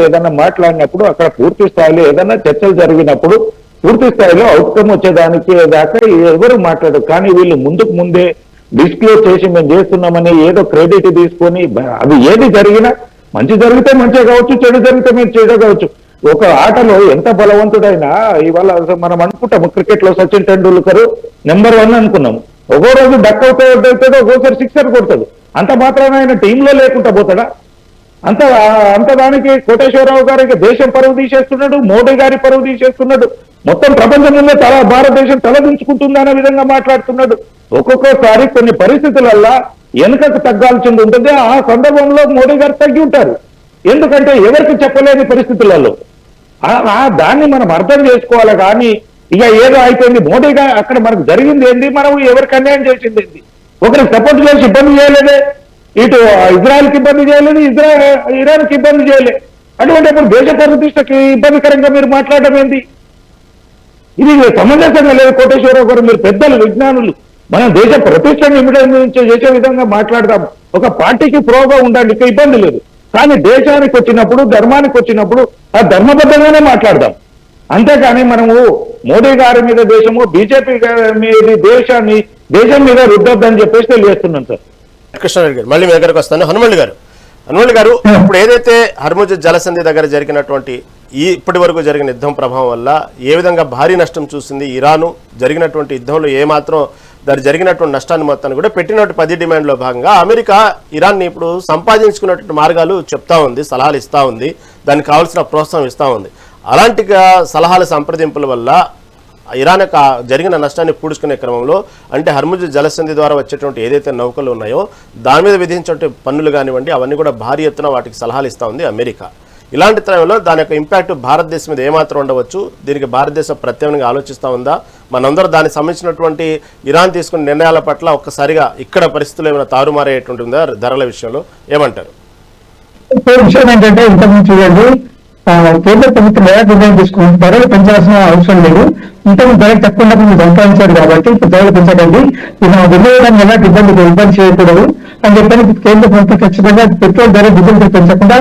ఏదైనా మాట్లాడినప్పుడు అక్కడ పూర్తి స్థాయిలో ఏదైనా చర్చలు జరిగినప్పుడు పూర్తి స్థాయిలో అవుట్కమ్ వచ్చేదానికి దాకా ఎవరు మాట్లాడరు. కానీ వీళ్ళు ముందే డిస్క్లోజ్ చేసి మేము చేస్తున్నామని ఏదో క్రెడిట్ తీసుకొని అది ఏది జరిగినా మంచి జరిగితే మంచిగా కావచ్చు, చెడు జరిగితే మీరు చెడు కావచ్చు. ఒక ఆటలో ఎంత బలవంతుడైనా ఇవాళ మనం అనుకుంటాము క్రికెట్ లో సచిన్ టెండూల్కర్ నెంబర్ 1 అనుకున్నాము. ఒక్కో రోజు డక్ అవుతాడు, ఒక్కోసారి సిక్సర్ కొడతాడు. అంత మాత్రాన ఆయన టీంలో లేకుండా పోతాడా? అంత దానికి కోటేశ్వరరావు గారికి దేశం పరువు తీసేస్తున్నాడు, మోడీ గారి పరువు తీసేస్తున్నాడు, మొత్తం ప్రపంచం ముందే భారతదేశం తలదించుకుంటుంది అనే విధంగా మాట్లాడుతున్నాడు. ఒక్కొక్కసారి కొన్ని పరిస్థితులల్లా వెనుకకు తగ్గాల్సింది ఉంటుంది. ఆ సందర్భంలో మోడీ గారు తగ్గి ఉంటారు. ఎందుకంటే ఎవరికి చెప్పలేని పరిస్థితులలో దాన్ని మనం అర్థం చేసుకోవాలి. కానీ ఇక ఏదో అయిపోయింది, మోడీ గారు అక్కడ మనకు జరిగింది ఏంది, మనం ఎవరికి అన్యాయం చేసింది ఏంది, ఒకరికి సపోర్ట్ చేసి ఇబ్బంది చేయలేదే, ఇటు ఇజ్రాయెల్కి ఇబ్బంది చేయలేదు, ఇరాన్కి ఇబ్బంది చేయలేదు. అటువంటిప్పుడు దేశ ప్రతిష్టకి ఇబ్బందికరంగా మీరు మాట్లాడడం ఏంది? ఇది సమంజసంగా లేదు. కోటేశ్వరరావు గారు మీరు పెద్దలు, విజ్ఞానులు, మనం దేశ ప్రతిష్టను ఇమిడించే చేసే విధంగా మాట్లాడదాం. ఒక పార్టీకి ప్రోగా ఉండండి, ఇక ఇబ్బంది లేదు. కానీ దేశానికి వచ్చినప్పుడు, ధర్మానికి వచ్చినప్పుడు ఆ ధర్మబద్ధంగానే మాట్లాడదాం. అంతేకాని మనము మోడీ గారి మీద దేశము, బీజేపీ మీద దేశం మీద రుద్దొద్దని చెప్పేసి తెలియజేస్తున్నాను సార్. కృష్ణారెడ్డి గారు మళ్ళీ మీ దగ్గరకు వస్తాను. హనుమంతు గారు ఇప్పుడు ఏదైతే హర్ముజ్ జలసంధి దగ్గర జరిగినటువంటి ఇప్పటి వరకు జరిగిన యుద్ధం ప్రభావం వల్ల ఏ విధంగా భారీ నష్టం చూసింది ఇరాను, జరిగినటువంటి యుద్ధంలో ఏమాత్రం దాని జరిగినటువంటి నష్టాన్ని మొత్తాన్ని కూడా పెట్టినటువంటి 10 డిమాండ్లో భాగంగా అమెరికా ఇరాన్ని ఇప్పుడు సంపాదించుకున్నటువంటి మార్గాలు చెప్తా ఉంది, సలహాలు ఇస్తూ ఉంది, దానికి కావాల్సిన ప్రోత్సాహం ఇస్తూ ఉంది. అలాంటి సలహాల సంప్రదింపుల వల్ల ఇరాన్ జరిగిన నష్టాన్ని పూడ్చుకునే క్రమంలో అంటే హర్ముజ్ జలసంధి ద్వారా వచ్చేటువంటి ఏదైతే నౌకలు ఉన్నాయో దాని మీద విధించే పన్నులు కానివ్వండి అవన్నీ కూడా భారీ ఎత్తున వాటికి సలహాలు ఇస్తూ ఉంది అమెరికా. ఇలాంటి సమయంలో దాని యొక్క ఇంపాక్ట్ భారతదేశం మీద ఏమాత్రం ఉండవచ్చు, దీనికి భారతదేశం ప్రత్యేకంగా ఆలోచిస్తూ ఉందా, మనందరూ దానికి సంబంధించినటువంటి ఇరాన్ తీసుకున్న నిర్ణయాల పట్ల ఒక్కసారిగా ఇక్కడ పరిస్థితులు ఏమైనా తారుమారేటువంటి ఉందా ధరల విషయంలో, ఏమంటారు? విషయం ఏంటంటే ఇంతకుముందు చూడండి, కేంద్ర ప్రభుత్వం ఎలా నిర్ణయం తీసుకుంటుంది, ధరలు పెంచాల్సిన అవసరం లేదు, ఇంతకు ధరలు తక్కువ ఉన్నప్పుడు సంపాదించారు కాబట్టి ఇప్పుడు ధరలు పెంచకండి, వినియోగదాన్ని ఎలాంటి ఇబ్బంది చేయకూడదు అని చెప్పని కేంద్ర ప్రభుత్వం ఖచ్చితంగా పెట్రోల్ ధర దిగుబడి పెంచకుండా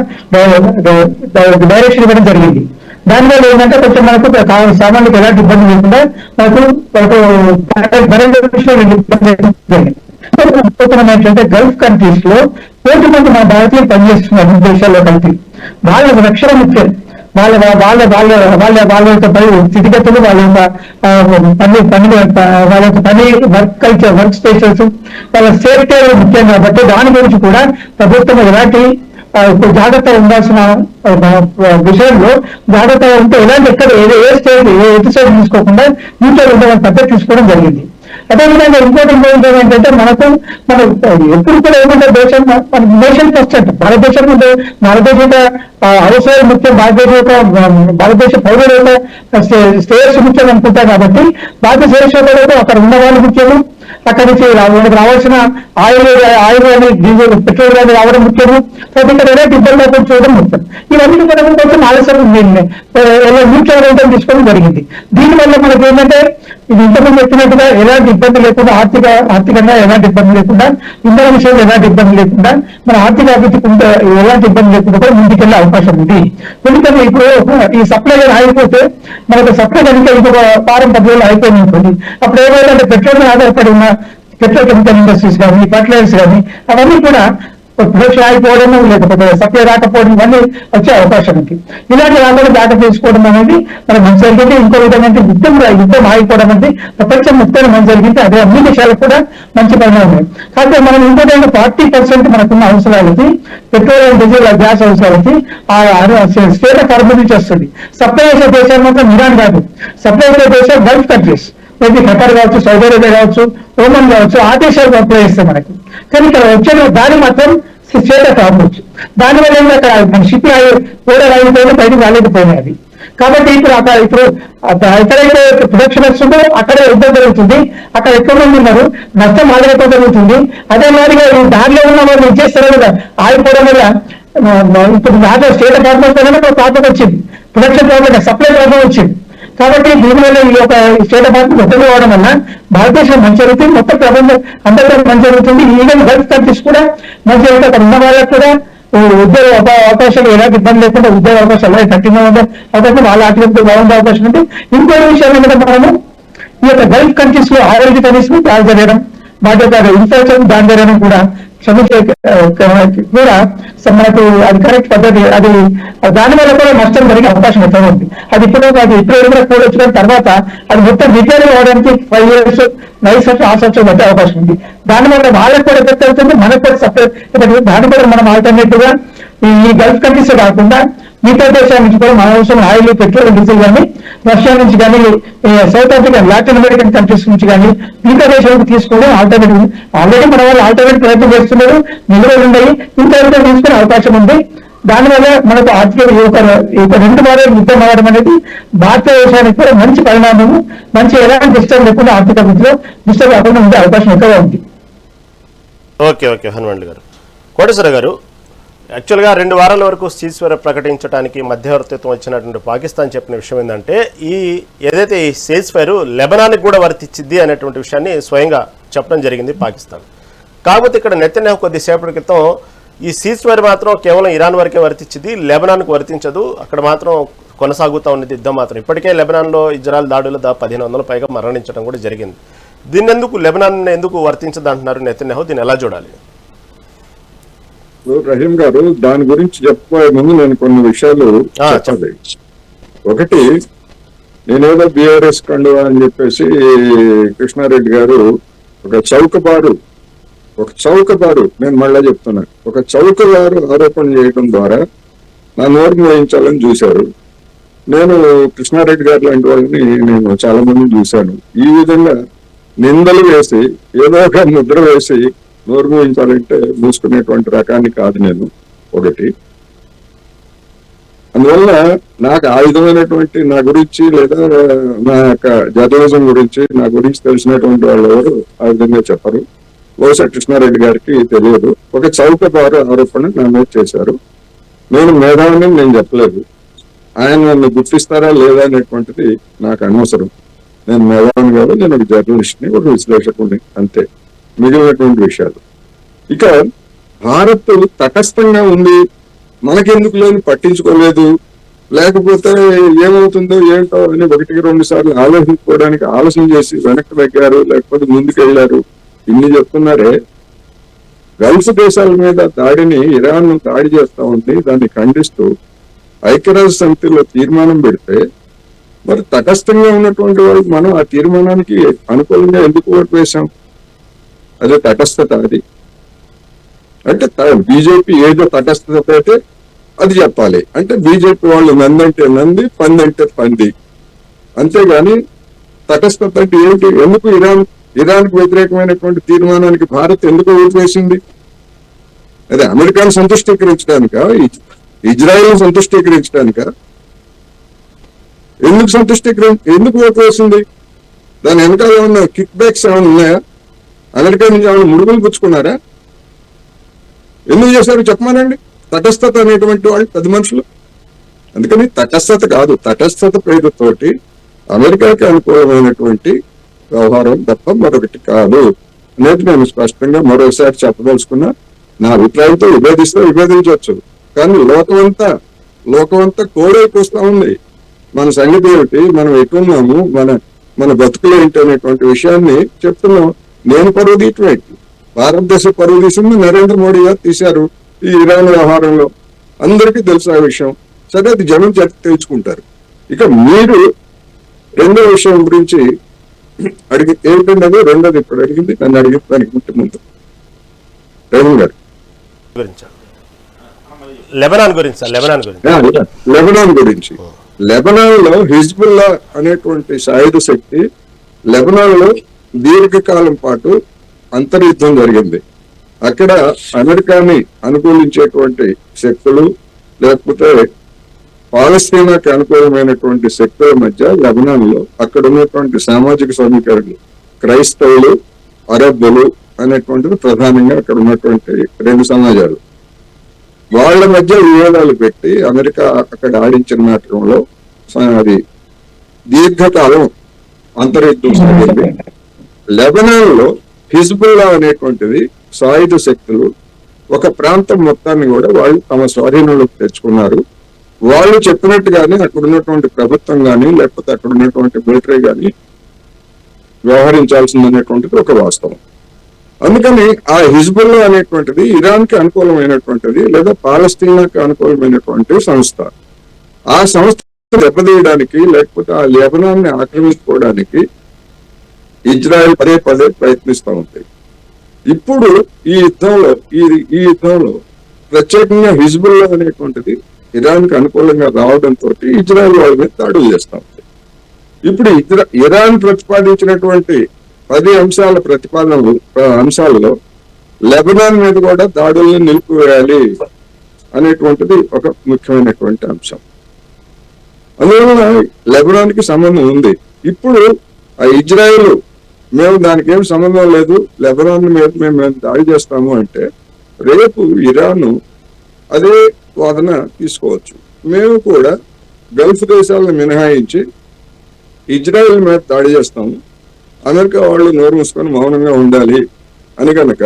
డైరెక్షన్ ఇవ్వడం జరిగింది. దానివల్ల ఏంటంటే కొంచెం మనకు సామాన్యులకు ఎలాంటి ఇబ్బంది లేకుండా మనకు ఏంటంటే గల్ఫ్ కంట్రీస్ లో కోటి మంది మన భారతీయులు పనిచేస్తున్నారు దేశాల్లో కలిపి. వాళ్ళ రక్షణ ముఖ్యం, వాళ్ళ వాళ్ళ వాళ్ళ వాళ్ళ వాళ్ళ యొక్క స్థితిగతులు, వాళ్ళ యొక్క వాళ్ళ యొక్క పని వర్క్ కల్చర్, వర్క్ స్పేసెస్, వాళ్ళ సేఫ్టీ ముఖ్యం. కాబట్టి దాని గురించి కూడా ప్రభుత్వం ఎలాంటి జాగ్రత్త ఉండాల్సిన విషయంలో జాగ్రత్తగా ఉంటే ఎలాంటి ఎక్కడ ఏ స్టేజ్ ఎటు సైడ్ తీసుకోకుండా న్యూట్రల్ ఉండేవాళ్ళ పద్ధతి తీసుకోవడం జరిగింది. అదేవిధంగా ఇంకోటి ఏంటంటే మనకు మనం ఎప్పుడు కూడా ఏమంటే దేశం మన నేషన్ ఫస్ట్ అంటే భారతదేశం ముందు భారతదేశ అవసరాలు ముఖ్యం, భారతదేశ పౌరుల యొక్క శ్రేయస్సు ముఖ్యం అనుకుంటాం. కాబట్టి భారతదేశంలో అక్కడ ఉన్న వాళ్ళు ముఖ్యము, అక్కడి నుంచి రావాల్సిన ఆయిల్ అని డీజిల్ పెట్రోల్ కానీ రావడం ముఖ్యము, కాబట్టి ఇక్కడ ఎలాంటి ఇబ్బంది లేకుండా చూడడం ముఖ్యం. ఇవన్నీ కూడా కొంచెం ఆలస్యం న్యూట్రల్ రేట్ తీసుకోవడం జరిగింది. దీనివల్ల మనకి ఏంటంటే ఇది ఇంతకుముందు చెప్పినట్టుగా ఎలాంటి ఇబ్బంది లేకుండా ఆర్థికంగా ఎలాంటి ఇబ్బంది లేకుండా, ఇంధన విషయంలో ఎలాంటి ఇబ్బంది లేకుండా, మన ఆర్థిక అభివృద్ధికి ఎలాంటి ఇబ్బంది లేకుండా కూడా ముందుకెళ్లే అవకాశం ఉంది. ఎందుకంటే ఇప్పుడు ఈ సప్లై ఆగిపోతే మనకు సప్లై కనుక ఇంకొక 10 రోజులు అయిపోయింది అనుకోండి, అప్పుడు ఏమైందంటే పెట్రోల్ మీద ఆధారపడి ఉన్న పెట్రోల్ కెమికల్ ఇండస్ట్రీస్ కానీ, ఫర్టిలైజర్స్ కానీ అవన్నీ కూడా ప్రొడక్షన్ ఆగిపోవడము, లేకపోతే సప్లై రాకపోవడం ఇవన్నీ వచ్చే అవకాశం ఉంది. ఇలాంటి వాళ్ళని జాగ్రత్త తీసుకోవడం అనేది మనకు మంచి జరిగింది. ఇంకో విధంగా యుద్ధం ఆగిపోవడం అనేది ప్రపంచం మొత్తం మంచి జరిగింది. అదే అన్ని దేశాలకు కూడా మంచి పరిణామం. కాకపోతే మనం ఇంకోటి 40% మనకున్న అవసరాలకి, పెట్రోల్ అండ్ డీజిల్ గ్యాస్ అవసరాలకి స్టేట్ ఆఫ్ అర్బన్ నుంచి వస్తుంది. సప్లై చేసే దేశాలు మాత్రం ఇరాన్ కాదు, సప్లై చేసే దేశాలు గల్ఫ్ కంట్రీస్, ఖతార్ కావచ్చు, సౌదీ అరేబియా కావచ్చు, ఓమన్ కావచ్చు, ఆ దేశాలు అప్లై చేస్తాయి మనకు. కానీ ఇక్కడ వచ్చే దాని మాత్రం స్టేట్ ఆఫ్ అర్బన్. దానివల్ల ఏంటంటే అక్కడ మన షిప్ ఓడర్ ఆగిపోయినా బయటకు రాలేకపోయినాయి అది. కాబట్టి ఇప్పుడు ఎక్కడైతే ప్రొడక్షన్ వస్తుందో అక్కడే యుద్ధం జరుగుతుంది, అక్కడ ఎక్కువ మంది ఉన్నారు, నష్టం ఆదాయంతో జరుగుతుంది. అదే మాదిరిగా దారిలో ఉన్న వాళ్ళు ఇచ్చేస్తారు కదా ఆగిపోవడం వల్ల ఇప్పుడు దాంట్లో స్టేట్ ఆఫ్ అర్బన్ ప్రాబ్లం వచ్చింది, ప్రొడక్షన్ ప్రాబ్లం, సప్లై ప్రాబ్లం వచ్చింది. కాబట్టి దీనివల్ల ఈ యొక్క స్టేట్ ఆఫ్ అర్బన్ మొత్తం కావడం వల్ల భారతదేశం మంచి జరుగుతుంది, మొత్తం ప్రపంచం అందరికీ మంచి జరుగుతుంది. ఈవెన్ గల్ఫ్ కంట్రీస్ కూడా మంచి జరుగుతుంది. అక్కడ ఉన్న వాళ్ళకి కూడా ఉద్యోగ అవకాశాలు ఎలాంటి ఇబ్బంది లేకుండా ఉద్యోగ అవకాశాలు కంటిన్యూ ఉండే అవకాశం, వాళ్ళ ఆర్థిక బాగుండే అవకాశం ఉంది. ఇంకోటి విషయం ఏంటంటే మనము ఈ యొక్క గల్ఫ్ కంట్రీస్ లో ఆరోగ్య కనీసం దాడి జరగడం, వాటి యొక్క ఇన్ఫెక్షన్ దాడి జరగడం కూడా కూడా మనకు అది కరెక్ట్ పద్ధతి. అది దానివల్ల కూడా నష్టం జరిగే అవకాశం ఎక్కువ ఉంది. అది ఇప్పుడు కూడా కూడొచ్చిన తర్వాత అది మొత్తం రిపేర్ అవ్వడానికి 5 years 9 సంవత్సరాలు 6 సంవత్సరాలు పట్టే అవకాశం ఉంది. దానివల్ల వాళ్ళకి కూడా ఎఫెక్ట్ అవుతుంది, మనకు కూడా సపరేట్. దాన్ని కూడా మనం ఆల్టర్నేటివ్ గా ఈ గల్ఫ్ కంట్రీస్ కాకుండా మిగతా దేశాల నుంచి కూడా మన అవసరం ఆయిల్, పెట్రోల్, డీజిల్ కానీ రష్యా నుంచి కానీ, south Africa, Latin American countries నుంచి కానీ మిగతా దేశాలకు తీసుకోవడం ఆల్టర్నేటివ్. ఆల్రెడీ మన వాళ్ళు ఆల్టర్నేటివ్ ప్రయత్నం చేస్తున్నారు, నిల్వలు ఉన్నాయి, ఇంకా తీసుకునే అవకాశం ఉంది. దానివల్ల మనకు ఆర్థిక 2 వారాలు యుద్ధం అవ్వడం అనేది భారతదేశానికి కూడా మంచి పరిణామము, మంచి ఎలాంటి డిస్టర్బ్ లేకుండా ఆర్థిక వృద్ధిలో డిస్టర్బ్ కాకుండా ఉండే అవకాశం ఎక్కువగా ఉంది. ఓకే హనుమంత్ గారు. కోటేశ్వర గారు, యాక్చువల్గా 2 వారాల వరకు సీజ్ఫైర్ ప్రకటించడానికి మధ్యవర్తిత్వం వచ్చినటువంటి పాకిస్తాన్ చెప్పిన విషయం ఏంటంటే ఏదైతే ఈ సీజ్ఫైర్ లెబనాన్కి కూడా వర్తించింది అనేటువంటి విషయాన్ని స్వయంగా చెప్పడం జరిగింది పాకిస్తాన్. కాకపోతే ఇక్కడ నెతన్యాహు కొద్దిసేపటి క్రితం ఈ సీజ్ఫైర్ మాత్రం కేవలం ఇరాన్ వరకే వర్తించింది, లెబనాన్కు వర్తించదు, అక్కడ మాత్రం కొనసాగుతూ ఉన్నది యుద్ధం మాత్రం. ఇప్పటికే లెబనాన్లో ఇజ్రాయెల్ దాడులు 1500 పైగా మరణించడం కూడా జరిగింది. దీన్ని ఎందుకు లెబనాన్ ఎందుకు వర్తించదు అంటున్నారు నెతన్యాహు, దీన్ని ఎలా చూడాలి? రహీం గారు, దాని గురించి చెప్పే ముందు నేను కొన్ని విషయాలు చెప్పాలి. ఒకటి, నేనేదో బీఆర్ఎస్ కండువా అని చెప్పేసి కృష్ణారెడ్డి గారు ఒక చౌకబారు నేను మళ్ళా చెప్తున్నాను, ఒక చౌకబారు ఆరోపణ చేయడం ద్వారా నా నోరు మోయించాలని చూశారు. నేను కృష్ణారెడ్డి గారు లాంటి వాళ్ళని నేను చాలా మందిని చూశాను. ఈ విధంగా నిందలు వేసి ఏదో ఒక ముద్ర వేసి నోరు మోయించాలంటే మూసుకునేటువంటి రకాన్ని కాదు నేను. ఒకటి, అందువల్ల నాకు ఆ విధమైనటువంటి నా గురించి లేదా నా యొక్క జర్నలిజం గురించి నా గురించి తెలిసినటువంటి వాళ్ళు ఎవరు ఆ విధంగా చెప్పరు. బహుశా కృష్ణారెడ్డి గారికి తెలియదు. ఒక చౌకబారు ఆరోపణ నా మీద చేశారు. నేను మేధావిని నేను చెప్పలేదు. ఆయన నన్ను గుర్తిస్తారా లేదా అనేటువంటిది నాకు అనవసరం. నేను మేధావిని కాదు, నేను ఒక జర్నలిస్ట్ని, ఒక విశ్లేషకుడిని, అంతే. మిగిలినటువంటి విషయాలు ఇక భారత్ తటస్థంగా ఉంది, మనకెందుకు లేని పట్టించుకోలేదు, లేకపోతే ఏమవుతుందో ఏంటో అని 1-2 సార్లు ఆలోచించుకోవడానికి ఆలోచన చేసి వెనక్కి తగ్గారు, లేకపోతే ముందుకెళ్లారు, ఇన్ని చెప్తున్నారే. గల్ఫ్ దేశాల మీద దాడిని ఇరాన్ దాడి చేస్తా ఉంది, దాన్ని ఖండిస్తూ ఐక్యరాజ్య సమితిలో తీర్మానం పెడితే మరి తటస్థంగా ఉన్నటువంటి వాళ్ళు మనం ఆ తీర్మానానికి అనుకూలంగా ఎందుకు ఓటు వేశాం? అదే తటస్థత. అది అంటే బీజేపీ ఏదో తటస్థత అయితే అది చెప్పాలి. అంటే బీజేపీ వాళ్ళు నందంటే నంది, పంది అంటే పంది, అంతేగాని తటస్థత అంటే ఏంటి? ఎందుకు ఇరాన్కు వ్యతిరేకమైనటువంటి తీర్మానానికి భారత్ ఎందుకు ఓటు వేసింది? అదే అమెరికాను సంతుష్టీకరించడానిక, ఇజ్రాయెల్ సంతుష్టీకరించడానిక? ఎందుకు ఓటు వేసింది? దాని వెనకాల ఏమన్నా కిక్ బ్యాక్స్ ఏమైనా ఉన్నాయా? అమెరికా నుంచి ఏమైనా ముడుగులు పుచ్చుకున్నారా? ఎందుకు చేశారు చెప్పమానండి. తటస్థత అనేటువంటి వాళ్ళు 10 మనుషులు. అందుకని తటస్థత కాదు, తటస్థత పేరుతోటి అమెరికాకి అనుకూలమైనటువంటి వ్యవహారం తప్ప మరొకటి కాదు అనేది నేను స్పష్టంగా మరోసారి చెప్పదలుచుకున్నా. నా అభిప్రాయంతో విభేదించవచ్చు, కానీ లోకమంతా కోడైపోస్తా ఉంది. మన సంగతి ఏమిటి, మనం ఎటున్నాము, మన బతుకులు ఏంటి అనేటువంటి విషయాన్ని చెప్తున్నాం. నేను పరువు తీయటమేంటి? భారతదేశ పరువు తీసింది నరేంద్ర మోడీ గారు తీశారు ఈ ఇరాన్ వ్యవహారంలో. అందరికీ తెలుసు ఆ విషయం. సరే, అది జనం తెలుసుకుంటారు. ఇక మీరు రెండో విషయం గురించి ఏంటంటే అది రెండోది ఇప్పుడు అడిగింది, నన్ను అడిగింది దానికి ముందు రేవంత్ గారు లెబనాన్ గురించి. లెబనాన్ లో హిజ్బుల్లా అనేటువంటి సాయుధ శక్తి లెబనాన్ లో దీర్ఘకాలం పాటు అంతర్యుద్ధం జరిగింది. అక్కడ అమెరికాని అనుకూలించేటువంటి శక్తులు లేకపోతే పాలస్తీనాకి అనుకూలమైనటువంటి శక్తుల మధ్య లెబనాన్ లో అక్కడ ఉన్నటువంటి సామాజిక సమీకరణలు క్రైస్తవులు, అరబ్బులు అనేటువంటిది ప్రధానంగా అక్కడ ఉన్నటువంటి 2 సమాజాలు. వాళ్ళ మధ్య వివాదాలు పెట్టి అమెరికా అక్కడ ఆడించిన నాటకంలో అది దీర్ఘకాలం అంతర్యుద్ధం సాగింది. లెబనాన్ లో హిజ్బుల్లా అనేటువంటిది సాయుధ శక్తులు ఒక ప్రాంతం మొత్తాన్ని కూడా వాళ్ళు తమ స్వాధీనంలోకి తెచ్చుకున్నారు. వాళ్ళు చెప్పినట్టుగానే అక్కడ ఉన్నటువంటి ప్రభుత్వం కానీ లేకపోతే అక్కడ ఉన్నటువంటి మిలిటరీ కానీ వ్యవహరించాల్సిందనేటువంటిది ఒక వాస్తవం. అందుకని ఆ హిజ్బుల్లా అనేటువంటిది ఇరాన్ కి అనుకూలమైనటువంటిది లేదా పాలస్తీనాకి అనుకూలమైనటువంటి సంస్థ. ఆ సంస్థ దెబ్బతీయడానికి లేకపోతే ఆ లెబనాన్ ని ఆక్రమించుకోవడానికి ఇజ్రాయెల్ పదే ప్రయత్నిస్తూ ఉంది. ఇప్పుడు ఈ యుద్ధంలో ప్రత్యేకంగా హిజ్బుల్లా అనేటువంటిది ఇరాన్ కి అనుకూలంగా రావడంతో ఇజ్రాయెల్ వాళ్ళ మీద దాడులు చేస్తా ఉంది. ఇప్పుడు ఇరాన్ ప్రతిపాదించినటువంటి 10 అంశాలలో లెబనాన్ మీద కూడా దాడుల్ని నిలిపివేయాలి అనేటువంటిది ఒక ముఖ్యమైనటువంటి అంశం. అందువలన లెబనాన్ కి సంబంధం ఉంది. ఇప్పుడు ఆ ఇజ్రాయెల్ మేము దానికి ఏం సంబంధం లేదు, లెబనాన్ మీద మేము దాడి చేస్తాము అంటే రేపు ఇరాన్ అదే వాదన తీసుకోవచ్చు. మేము కూడా గల్ఫ్ దేశాలను మినహాయించి ఇజ్రాయెల్ మీద దాడి చేస్తాము, అమెరికా వాళ్ళు నోరు మూసుకొని మౌనంగా ఉండాలి అని కనుక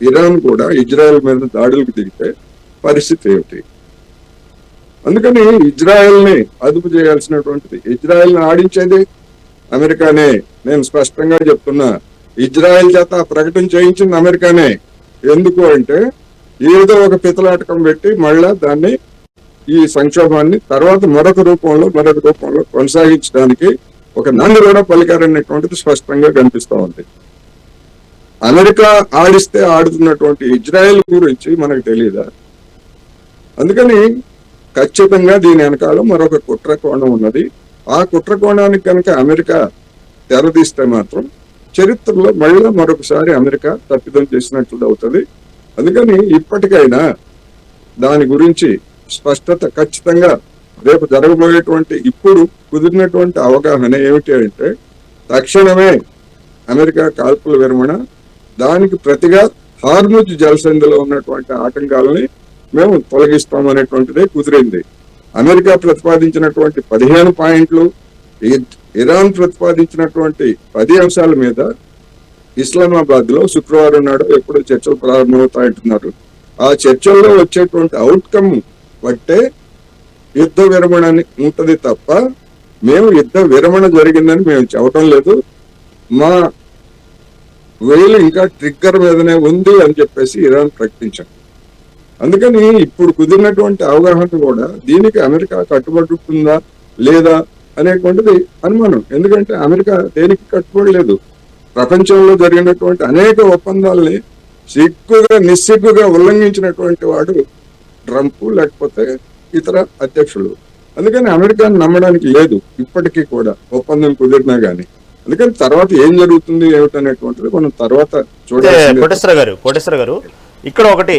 ఇరాన్ కూడా ఇజ్రాయెల్ మీద దాడులకు దిగితే పరిస్థితి ఏమిటి? అందుకని ఇజ్రాయెల్ని అదుపు చేయాల్సినటువంటిది, ఇజ్రాయెల్ని ఆడించేది అమెరికానే. నేను స్పష్టంగా చెప్తున్నా, ఇజ్రాయెల్ చేత ప్రకటన చేయించింది అమెరికానే. ఎందుకు అంటే ఏదో ఒక పితలాటకం పెట్టి మళ్ళా దాన్ని ఈ సంక్షోభాన్ని తర్వాత మరొక రూపంలో కొనసాగించడానికి ఒక నంది కూడా పలికారనేటువంటిది స్పష్టంగా కనిపిస్తా ఉంది. అమెరికా ఆడిస్తే ఆడుతున్నటువంటి ఇజ్రాయెల్ గురించి మనకు తెలియదా? అందుకని ఖచ్చితంగా దీని వెనకాల మరొక కుట్ర కోణం ఉన్నది. ఆ కుట్ర కోణానికి కనుక అమెరికా తెరదీస్తే మాత్రం చరిత్రలో మళ్ళీ మరొకసారి అమెరికా తప్పిదం చేసినట్లు అవుతుంది. అందుకని ఇప్పటికైనా దాని గురించి స్పష్టత ఖచ్చితంగా రేపు జరగబోయేటువంటి ఇప్పుడు కుదిరినటువంటి అవగాహన ఏమిటి అంటే తక్షణమే అమెరికా కాల్పుల విరమణ, దానికి ప్రతిగా హార్ముజ్ జలసంధిలో ఉన్నటువంటి ఆటంకాలని మేము తొలగిస్తామనేటువంటిదే కుదిరింది. అమెరికా ప్రతిపాదించినటువంటి 15 పాయింట్లు, ఇరాన్ ప్రతిపాదించినటువంటి 10 అంశాల మీద ఇస్లామాబాద్ లో శుక్రవారం నాడు ఎప్పుడు చర్చలు ప్రారంభమవుతాయంటున్నారు. ఆ చర్చల్లో వచ్చేటువంటి అవుట్కమ్ బట్టే యుద్ధ విరమణ ఉంటది తప్ప మేము యుద్ధ విరమణ జరిగిందని మేము చెప్పడం లేదు. మా వేలు ఇంకా ట్రిగ్గర్ మీదనే ఉంది అని చెప్పేసి ఇరాన్ ప్రకటించారు. అందుకని ఇప్పుడు కుదిరినటువంటి అవగాహన కూడా దీనికి అమెరికా కట్టుబడుతుందా లేదా అనేటువంటిది అనుమానం. ఎందుకంటే అమెరికా దేనికి కట్టుబడలేదు. ప్రపంచంలో జరిగినటువంటి అనేక ఒప్పందాలని నిస్సిగ్గుగా ఉల్లంఘించినటువంటి వాడు ట్రంప్ లేకపోతే ఇతర అధ్యక్షులు. అందుకని అమెరికాను నమ్మడానికి లేదు ఇప్పటికీ కూడా ఒప్పందం కుదిరినా గానీ. అందుకని తర్వాత ఏం జరుగుతుంది ఏమిటనేటువంటిది మనం తర్వాత చూడాలి. కోటేశ్వర గారు ఇక్కడ ఒకటి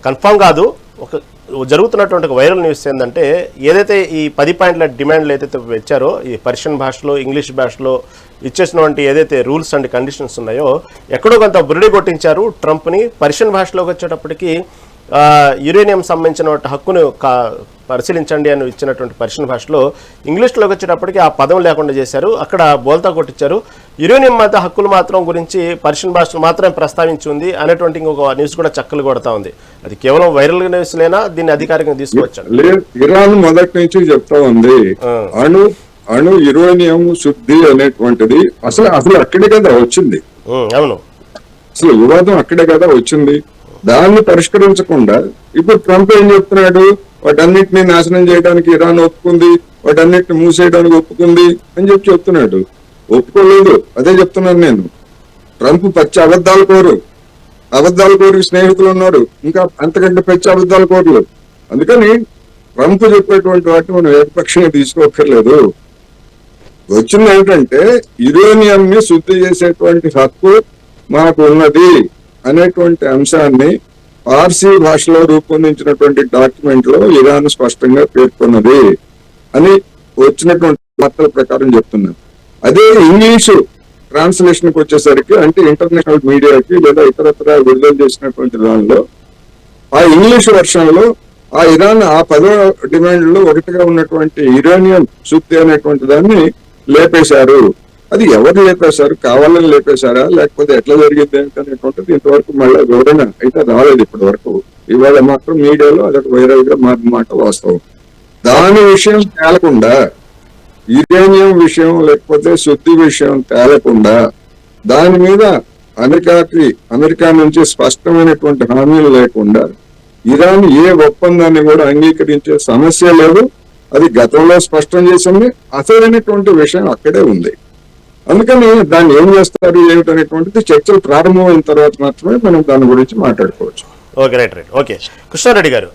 కన్ఫామ్ కాదు, ఒక జరుగుతున్నటువంటి వైరల్ న్యూస్ ఏంటంటే ఏదైతే ఈ 10 పాయింట్ల డిమాండ్లు ఏదైతే ఇచ్చారో ఈ పర్షియన్ భాషలో ఇంగ్లీష్ భాషలో ఇచ్చేసినటువంటి ఏదైతే రూల్స్ అండ్ కండిషన్స్ ఉన్నాయో ఎక్కడో కొంత బురిడి కొట్టించారు ట్రంప్ని. పర్షియన్ భాషలోకి వచ్చేటప్పటికి యురేనియం సంబంధించిన హక్కును పరిశీలించండి అని ఇచ్చినటువంటి పర్షియన్ భాషలో ఇంగ్లీష్లోకి వచ్చేటప్పటికి ఆ పదం లేకుండా చేశారు. అక్కడ బోల్తా కొట్టించారు. యురేనియం హక్కులు మాత్రం గురించి పర్షియన్ భాషలో మాత్రమే ప్రస్తావించి ఉంది అనేటువంటి ఇంకొక న్యూస్ కూడా చక్కలు కొడతా ఉంది. అది కేవలం వైరల్ న్యూస్ లేనా, దీన్ని అధికారికంగా తీసుకువచ్చారు? ఇరాన్ మొదటి నుంచి చెప్తా ఉంది అణు యురేనియం శుద్ధి అనేటువంటిది అసలు అక్కడే కదా వచ్చింది. అవును, అసలు వివాదం అక్కడే కదా వచ్చింది. దాన్ని పరిష్కరించకుండా ఇప్పుడు ట్రంప్ ఏం చెప్తున్నాడు, వాటన్నిటిని నాశనం చేయడానికి ఇరాన్ ఒప్పుకుంది, వాటన్నిటిని మూసేయడానికి ఒప్పుకుంది అని చెప్తున్నాడు. ఒప్పుకోలేదు, అదే చెప్తున్నాను నేను. ట్రంప్ పచ్చి అబద్ధాల కోరు స్నేహితులు ఉన్నారు, ఇంకా అంతకంటే పచ్చి అబద్ధాల కోరులు. అందుకని ట్రంప్ చెప్పేటువంటి వాటిని మనం ఏకపక్షంగా తీసుకోక్కర్లేదు. వచ్చింది ఏంటంటే యురేనియం ని శుద్ధి చేసేటువంటి హక్కు మాకు ఉన్నది అనేటువంటి అంశాన్ని పార్సీ భాషలో రూపొందించినటువంటి డాక్యుమెంట్ లో ఇరాన్ స్పష్టంగా పేర్కొన్నది అని వచ్చినటువంటి వార్తల ప్రకారం చెప్తున్నాను. అదే ఇంగ్లీషు ట్రాన్స్లేషన్ కి వచ్చేసరికి అంటే ఇంటర్నేషనల్ మీడియాకి లేదా ఇతరత్ర విడుదల చేసినటువంటి దానిలో ఆ ఇంగ్లీష్ వర్షన్ లో ఆ ఇరాన్ ఆ 10 డిమాండ్లో ఒకటిగా ఉన్నటువంటి యురేనియం శుద్ధి అనేటువంటి దాన్ని లేపేశారు. అది ఎవరు లేపేశారు, కావాలని లేపేశారా లేకపోతే ఎట్లా జరిగింది అనేటువంటిది ఇంతవరకు మళ్ళీ వివరణ అయితే రాలేదు ఇప్పటి వరకు. ఇవాళ మాత్రం మీడియాలో అదొక వైరల్ గా మారిన మాట వాస్తవం. దాని విషయం తేలకుండా, యురేనియం విషయం లేకపోతే శుద్ధి విషయం తేలకుండా దాని మీద అమెరికా నుంచి స్పష్టమైనటువంటి హామీలు లేకుండా ఇరాన్ ఏ ఒప్పందాన్ని కూడా అంగీకరించే సమస్య లేదు. అది గతంలో స్పష్టం చేసింది. అసలైనటువంటి విషయం అక్కడే ఉంది. అందుకని దాన్ని ఏం చేస్తారు ఏమిటనేటువంటిది చర్చలు ప్రారంభమైన తర్వాత మాత్రమే మనం దాని గురించి మాట్లాడుకోవచ్చు. ఓకే కృష్ణారెడ్డి గారు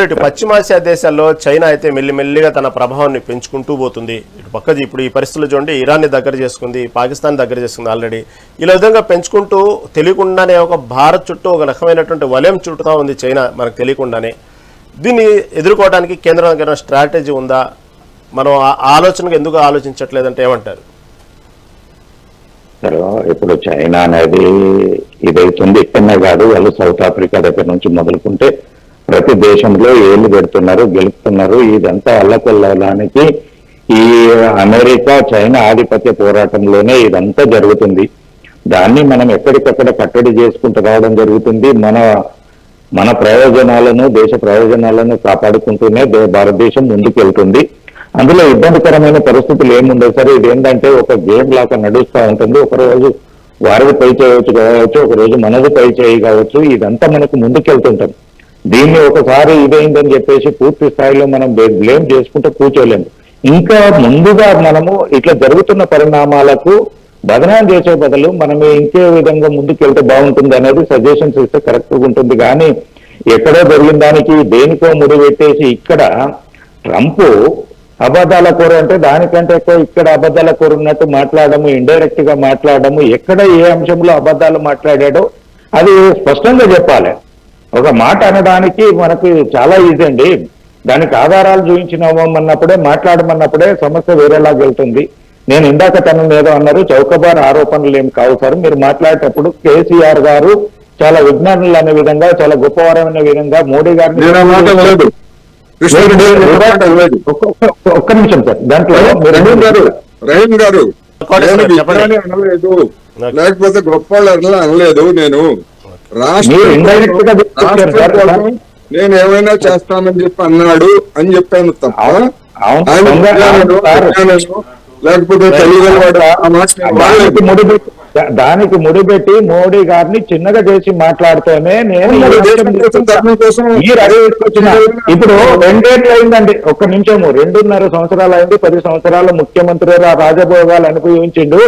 ఇటు పశ్చిమాసియా దేశాల్లో చైనా అయితే మెల్లిమెల్లిగా తన ప్రభావాన్ని పెంచుకుంటూ పోతుంది. ఇటు పక్కది ఇప్పుడు ఈ పరిస్థితులు చూడండి, ఇరాన్ని దగ్గర చేసుకుంది, పాకిస్తాన్ దగ్గర చేసుకుంది ఆల్రెడీ. ఇలా విధంగా పెంచుకుంటూ తెలియకుండానే ఒక భారత్ చుట్టూ ఒక రకమైనటువంటి వలయం చుట్టూ ఉంది చైనా మనకు తెలియకుండానే. దీన్ని ఎదుర్కోవడానికి కేంద్రం దగ్గర స్ట్రాటజీ ఉందా? మనం ఆలోచనగా ఎందుకు ఆలోచించట్లేదంటే ఏమంటారు? ఇప్పుడు చైనా అనేది ఇదైతుంది. ఇక్కడనే కాదు, వాళ్ళు సౌత్ ఆఫ్రికా దగ్గర నుంచి మొదలుకుంటే ప్రతి దేశంలో ఏళ్ళు పెడుతున్నారు, గెలుపుతున్నారు. ఇదంతా అల్లకొల్లడానికి ఈ అమెరికా చైనా ఆధిపత్య పోరాటంలోనే ఇదంతా జరుగుతుంది. దాన్ని మనం ఎక్కడికక్కడ కట్టడి చేసుకుంటూ రావడం జరుగుతుంది. మన ప్రయోజనాలను, దేశ ప్రయోజనాలను కాపాడుకుంటూనే భారతదేశం ముందుకు వెళ్తుంది. అందులో ఇబ్బందికరమైన పరిస్థితులు ఏముండవు సరే. ఇదేంటంటే ఒక గేమ్ లాగా నడుస్తూ ఉంటుంది. ఒకరోజు వారిది పై చేయవచ్చు కావచ్చు, ఒకరోజు మనది పై చేయి కావచ్చు. ఇదంతా మనకు ముందుకెళ్తుంటాం. దీన్ని ఒకసారి ఇదైందని చెప్పేసి పూర్తి స్థాయిలో మనం బ్లేమ్ చేసుకుంటూ కూర్చోలేము. ఇంకా ముందుగా మనము ఇట్లా జరుగుతున్న పరిణామాలకు బదనాం చేసే బదులు మనం ఇంకే విధంగా ముందుకు వెళ్తే బాగుంటుంది అనేది సజెషన్స్ ఇస్తే కరెక్ట్గా ఉంటుంది. కానీ ఎక్కడో జరిగిన దానికి దేనికో ముడి పెట్టేసి ఇక్కడ ట్రంప్ అబద్ధాల కూర అంటే దానికంటే ఎక్కువ ఇక్కడ అబద్ధాల కూర ఉన్నట్టు మాట్లాడము, ఇండైరెక్ట్ గా మాట్లాడము, ఎక్కడ ఏ అంశంలో అబద్ధాలు మాట్లాడాడో అది స్పష్టంగా చెప్పాలి. ఒక మాట అనడానికి మనకు చాలా ఈజీ అండి, దానికి ఆధారాలు చూపించినామన్నప్పుడే మాట్లాడమన్నప్పుడే సమస్య వేరేలాగా వెళ్తుంది. నేను ఇందాక తన ఏదో అన్నారు, చౌకబార్ ఆరోపణలు ఏం కావు సార్. మీరు మాట్లాడేటప్పుడు కేసీఆర్ గారు చాలా విజ్ఞానులు అనే విధంగా, చాలా గొప్పవారమైన విధంగా మోడీ గారిని ఒక్క నిమిషం సార్, దాంట్లో రహీం గారు అనలేదు, లేకపోతే గొప్ప అనలేదు. నేను రాష్ట్ర నేను ఏమైనా చేస్తానని చెప్పి అన్నాడు అని చెప్పాను తప్ప లేకపోతే దానికి ముడిపెట్టి మోడీ గారిని చిన్నగా చేసి మాట్లాడితేనే నేను ఇప్పుడు 2 ఏళ్ళు అయిందండి, ఒక్క నిమిషము, 2.5 సంవత్సరాలు అయింది. 10 సంవత్సరాలు ముఖ్యమంత్రి రాజభోగాలు అనుభవించిండు.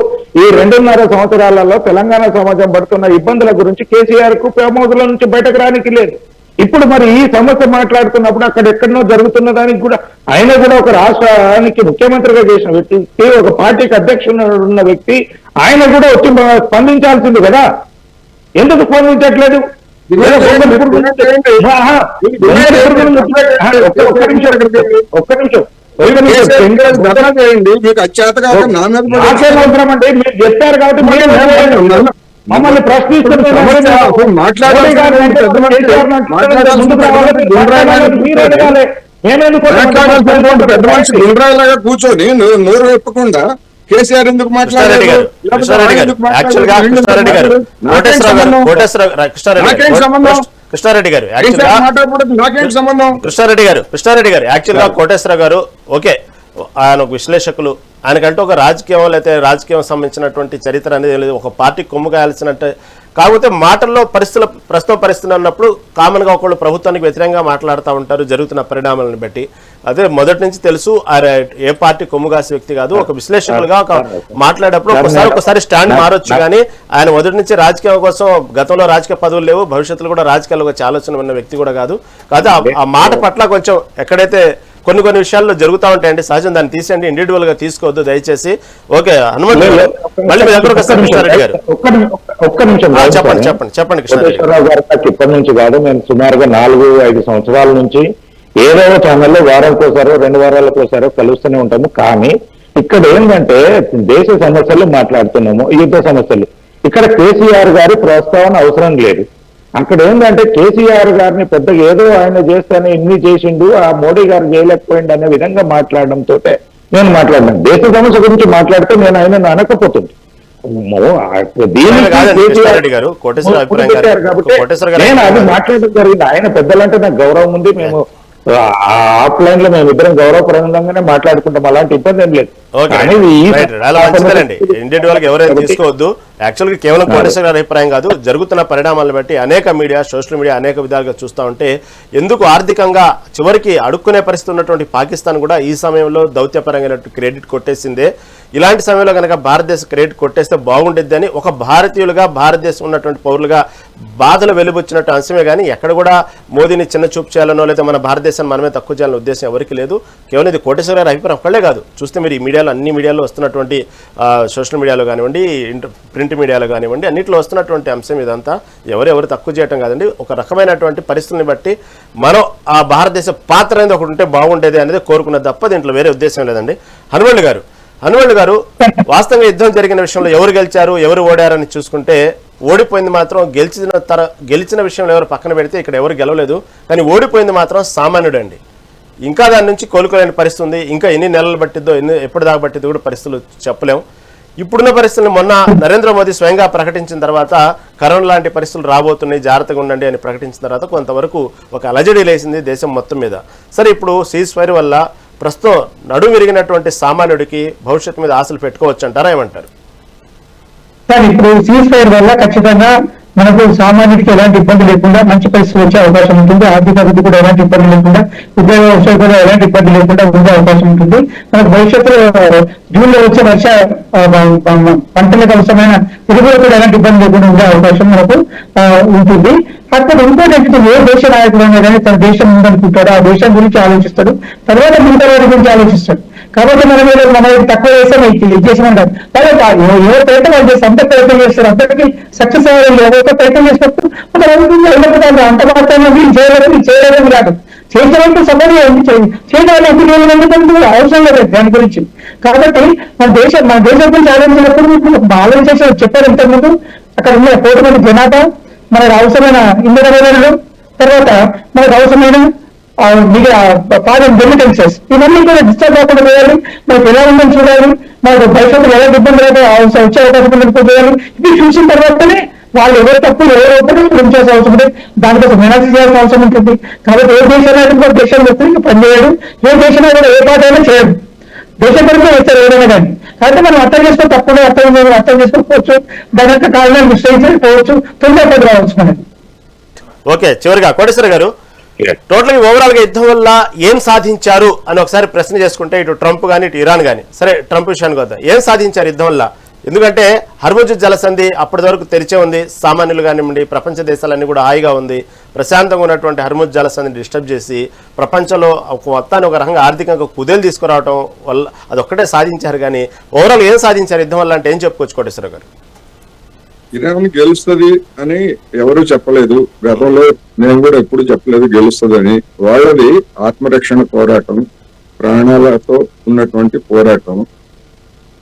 ఈ 2.5 సంవత్సరాలలో తెలంగాణ సమాజం పడుతున్న ఇబ్బందుల గురించి కేసీఆర్ కు ప్రమోదుల నుంచి బయటకు రానికి లేదు. ఇప్పుడు మరి ఈ సమస్య మాట్లాడుతున్నప్పుడు అక్కడ ఎక్కడనో జరుగుతున్న దానికి కూడా ఆయన కూడా ఒక రాష్ట్రానికి ముఖ్యమంత్రిగా చేసిన వ్యక్తి, ఒక పార్టీకి అధ్యక్షుడు ఉన్న వ్యక్తి, ఆయన కూడా వచ్చి స్పందించాల్సింది కదా, ఎందుకు స్పందించట్లేదు? ఒక్క నిమిషం మీకు అత్యాతగా అంటే మీరు చెప్పారు కాబట్టి మమ్మల్ని పెద్ద మనిషి గుండ్రాయిలాగా కూర్చొని నోరు వెప్పకుండా కేసీఆర్ ఎందుకు మాట్లాడారు? కృష్ణారెడ్డి గారు యాక్చువల్ గా కోటేశ్వరరావు గారు ఓకే, ఆయన ఒక విశ్లేషకులు, ఆయనకంటే ఒక రాజకీయం లేకపోతే రాజకీయం సంబంధించినటువంటి చరిత్ర అనేది ఒక పార్టీ కొమ్ము కాయాల్సినట్టు. కాకపోతే మాటల్లో ప్రస్తుత పరిస్థితులు అన్నప్పుడు కామన్గా ఒకళ్ళు ప్రభుత్వానికి వ్యతిరేకంగా మాట్లాడుతూ ఉంటారు జరుగుతున్న పరిణామాలను బట్టి. అదే మొదటి నుంచి తెలుసు, ఏ పార్టీ కొమ్ము కాసే వ్యక్తి కాదు. ఒక విశ్లేషకులుగా మాట్లాడేటప్పుడు ఒకసారి స్టాండ్ మారొచ్చు, కానీ ఆయన మొదటి నుంచి రాజకీయం కోసం, గతంలో రాజకీయ పదవులు లేవు, భవిష్యత్తులో కూడా రాజకీయాల్లో వచ్చే ఆలోచన ఉన్న వ్యక్తి కూడా కాదు. కాదు ఆ మాట పట్ల కొంచెం ఎక్కడైతే కొన్ని విషయాల్లో జరుగుతూ ఉంటాయండి, సహజం, దాన్ని తీసేయండి, ఇండివిజువల్ గా తీసుకోవద్దు దయచేసి. ఓకే హనుమంత్ మళ్ళీ మీ దగ్గరకు వస్తారు కృష్ణారెడ్డి గారు. ఒక్క నిమిషం చెప్పండి కృష్ణారెడ్డి గారు. ఇప్పటి నుంచి కాదు, మేము సుమారుగా 4-5 సంవత్సరాల నుంచి ఏదో ఛానల్లో వారానికోసారో 2 వారాలకోసారో కలుస్తూనే ఉంటాము. కానీ ఇక్కడ ఏంటంటే దేశ సమస్యలు మాట్లాడుతున్నాము, యుద్ధ సమస్యలు. ఇక్కడ కేసీఆర్ గారి ప్రస్తావన అవసరం లేదు. అక్కడ ఏంటంటే కేసీఆర్ గారిని పెద్దగా ఏదో ఆయన చేస్తానే ఇన్ని చేసిండు, ఆ మోడీ గారు చేయలేకపోయిండు అనే విధంగా మాట్లాడడంతో నేను మాట్లాడినాను. దేశ సమస్య గురించి మాట్లాడితే నేను ఆయనను అనకపోతుంది. నేను అది మాట్లాడడం జరిగింది. ఆయన పెద్దలంటే నాకు గౌరవం ఉంది, మేము ఆఫ్లైన్ లో మేము ఇద్దరం గౌరవప్రదంగానే మాట్లాడుకుంటాం, అలాంటి ఇబ్బంది ఏం లేదు. ఇండివిజువల్ గా ఎవరైనా తీసుకోవద్దు. యాక్చువల్ గా కేవలం కోటేశ్వర గారి అభిప్రాయం కాదు, జరుగుతున్న పరిణామాలను బట్టి అనేక మీడియా, సోషల్ మీడియా అనేక విధాలుగా చూస్తూ ఉంటే ఎందుకు ఆర్థికంగా చివరికి అడుక్కునే పరిస్థితి ఉన్నటువంటి పాకిస్తాన్ కూడా ఈ సమయంలో దౌత్యపరంగా క్రెడిట్ కొట్టేసిందే. ఇలాంటి సమయంలో కనుక భారతదేశ క్రెడిట్ కొట్టేస్తే బాగుండేది అని ఒక భారతీయులుగా, భారతదేశం ఉన్నటువంటి పౌరులుగా బాధలు వెలుబుచ్చినట్టు అంశమే కానీ ఎక్కడ కూడా మోదీని చిన్న చూపు చేయాలనో లేదా మన భారతదేశాన్ని మనమే తక్కువ చేయాలనే ఉద్దేశం ఎవరికి లేదు. కేవలం ఇది కోటేశ్వర గారి అభిప్రాయం ఒక్కళ్ళే కాదు, చూస్తే మీరు ఈ మీడియాలో, అన్ని మీడియాలో వస్తున్నటువంటి సోషల్ మీడియాలో కానివ్వండి, ప్రింట్ మీడియాలో కానివ్వండి, అన్నింటిలో వస్తున్నటువంటి అంశం ఇదంతా. ఎవరు తక్కువ చేయటం కాదండి, ఒక రకమైనటువంటి పరిస్థితుల్ని బట్టి మనం ఆ భారతదేశ పాత్ర అనేది ఒకటి ఉంటే బాగుండేది అనేది కోరుకున్నది తప్ప దీంట్లో వేరే ఉద్దేశం లేదండి. హనుమంత్ గారు వాస్తవంగా యుద్ధం జరిగిన విషయంలో ఎవరు గెలిచారు, ఎవరు ఓడారని చూసుకుంటే ఓడిపోయింది మాత్రం గెలిచిన విషయంలో ఎవరు పక్కన పెడితే ఇక్కడ ఎవరు గెలవలేదు, కానీ ఓడిపోయింది మాత్రం సామాన్యుడు అండి. ఇంకా దాని నుంచి కోలుకోలేని పరిస్థితి ఉంది. ఇంకా ఎన్ని నెలలు పట్టిద్దో, ఎప్పుడు దాకా పట్టిద్దో కూడా పరిస్థితులు చెప్పలేం. ఇప్పుడున్న పరిస్థితులు మొన్న నరేంద్ర మోదీ స్వయంగా ప్రకటించిన తర్వాత కరోనా లాంటి పరిస్థితులు రాబోతున్నాయి, జాగ్రత్తగా ఉండండి అని ప్రకటించిన తర్వాత కొంతవరకు ఒక అలజడి లేసింది దేశం మొత్తం మీద. సరే, ఇప్పుడు సీజ్ ఫైర్ వల్ల ప్రస్తుతం నడుము విరిగినటువంటి సామాన్యుడికి భవిష్యత్తు మీద ఆశలు పెట్టుకోవచ్చు అంటారా, ఏమంటారు? సార్, ఇప్పుడు సీజ్ ఫైర్ వల్ల ఖచ్చితంగా మనకు సామాన్యుడికి ఎలాంటి ఇబ్బంది లేకుండా మంచి పరిస్థితులు వచ్చే అవకాశం ఉంటుంది. ఆర్థిక అభివృద్ధి కూడా ఎలాంటి ఇబ్బంది లేకుండా, ఉద్యోగ వ్యవసాయం కూడా ఎలాంటి ఇబ్బంది లేకుండా ఉండే అవకాశం ఉంటుంది. మనకు భవిష్యత్తులో జూన్ లో వచ్చే పంటలకు అవసరమైన ఎరువులు కూడా ఎలాంటి ఇబ్బంది లేకుండా ఉండే అవకాశం మనకు ఉంటుంది. అక్కడ ఇంకోటి ఏ దేశ నాయకుడు అయినా కానీ తన దేశం ఉందనుకుంటాడు, ఆ దేశం గురించి ఆలోచిస్తాడు, తర్వాత మిగతా వారి గురించి ఆలోచిస్తాడు. కాబట్టి మన తక్కువ చేస్తే ఇది చేసినారు ఎవరు ప్రయత్నం వాళ్ళు చేస్తారు, అంత ప్రయత్నం చేస్తారు, అంతటికి సక్సెస్ అవ్వాలి. ఎవరైతే ప్రయత్నం చేసినప్పుడు అంత మాత్రమే వీళ్ళు చేయలేదని కాదు, చేసేవాళ్ళు సమయంలో చేయడానికి ఎందుకు అవసరం లేదు దాని గురించి. కాబట్టి మన దేశం గురించి ఆలోచించినప్పుడు ఆలోచించేసి చెప్పారు ఇంతకుముందు. అక్కడ ఉన్న 1 కోటి మంది జనాభా, మనకు అవసరమైన ఇంధన వనరులు, తర్వాత మనకు అవసరమైన రెమిటెన్సెస్, ఇవన్నీ కూడా డిస్టర్బ్ కాకుండా చేయాలి. మనకు ఎలా ఉందని చూడాలి, మనకు భవిష్యత్తులో ఎలా ఇబ్బంది వచ్చే అవకాశం ఉందని చేయాలి. ఇది చూసిన తర్వాతనే వాళ్ళు ఎవరు తప్పు ఎవరు ఉంచాల్సిన అవసరం ఉంటుంది, దానికోసం మెనాలిసిస్ చేయాల్సిన అవసరం ఉంటుంది. కాబట్టి ఏ దేశాన్ని కూడా దేశం వ్యక్తికి పనిచేయడం, ఏ దేశంలో కూడా ఏ పాట అయినా చేయడం, దేశం కొరకు వేస్తారు ఎవరైనా కానీ. అయితే మనం అర్థం చేసుకొని తప్పకుండా అర్థం చేసుకోవచ్చు, దాని యొక్క కారణాలు విశ్లేషించకపోవచ్చు, తొందరపడి రావచ్చు మనకి. ఓకే, చివరిగా కోటేశ్వర గారు, టోటల్ గా ఓవరాల్ గా యుద్ధం వల్ల ఏం సాధించారు అని ఒకసారి ప్రశ్న చేసుకుంటే, ఇటు ట్రంప్ కానీ ఇటు ఇరాన్ కానీ, సరే ట్రంప్ విషయానికి వద్దాం, ఏం సాధించారు యుద్ధం వల్ల? ఎందుకంటే హర్ముజ్ జలసంధి అప్పటి వరకు తెరిచే ఉంది, సామాన్యులు కానివ్వండి ప్రపంచ దేశాలన్నీ కూడా హాయిగా ఉంది. ప్రశాంతంగా ఉన్నటువంటి హర్ముజ్ జలసంధిని డిస్టర్బ్ చేసి ప్రపంచంలో మొత్తాన్ని ఒక రకంగా ఆర్థికంగా కుదేలు తీసుకురావడం వల్ల అదొక్కటే సాధించారు. కానీ ఓవరాల్ ఏం సాధించారు యుద్ధం వల్ల అంటే ఏం చెప్పుకోవచ్చు కోటేశ్వర గారు? ఇరాన్ గెలుస్తుంది అని ఎవరు చెప్పలేదు, గతంలో నేను కూడా ఎప్పుడు చెప్పలేదు గెలుస్తుందని. వాళ్ళది ఆత్మరక్షణ పోరాటం, ప్రాణాలతో ఉన్నటువంటి పోరాటం.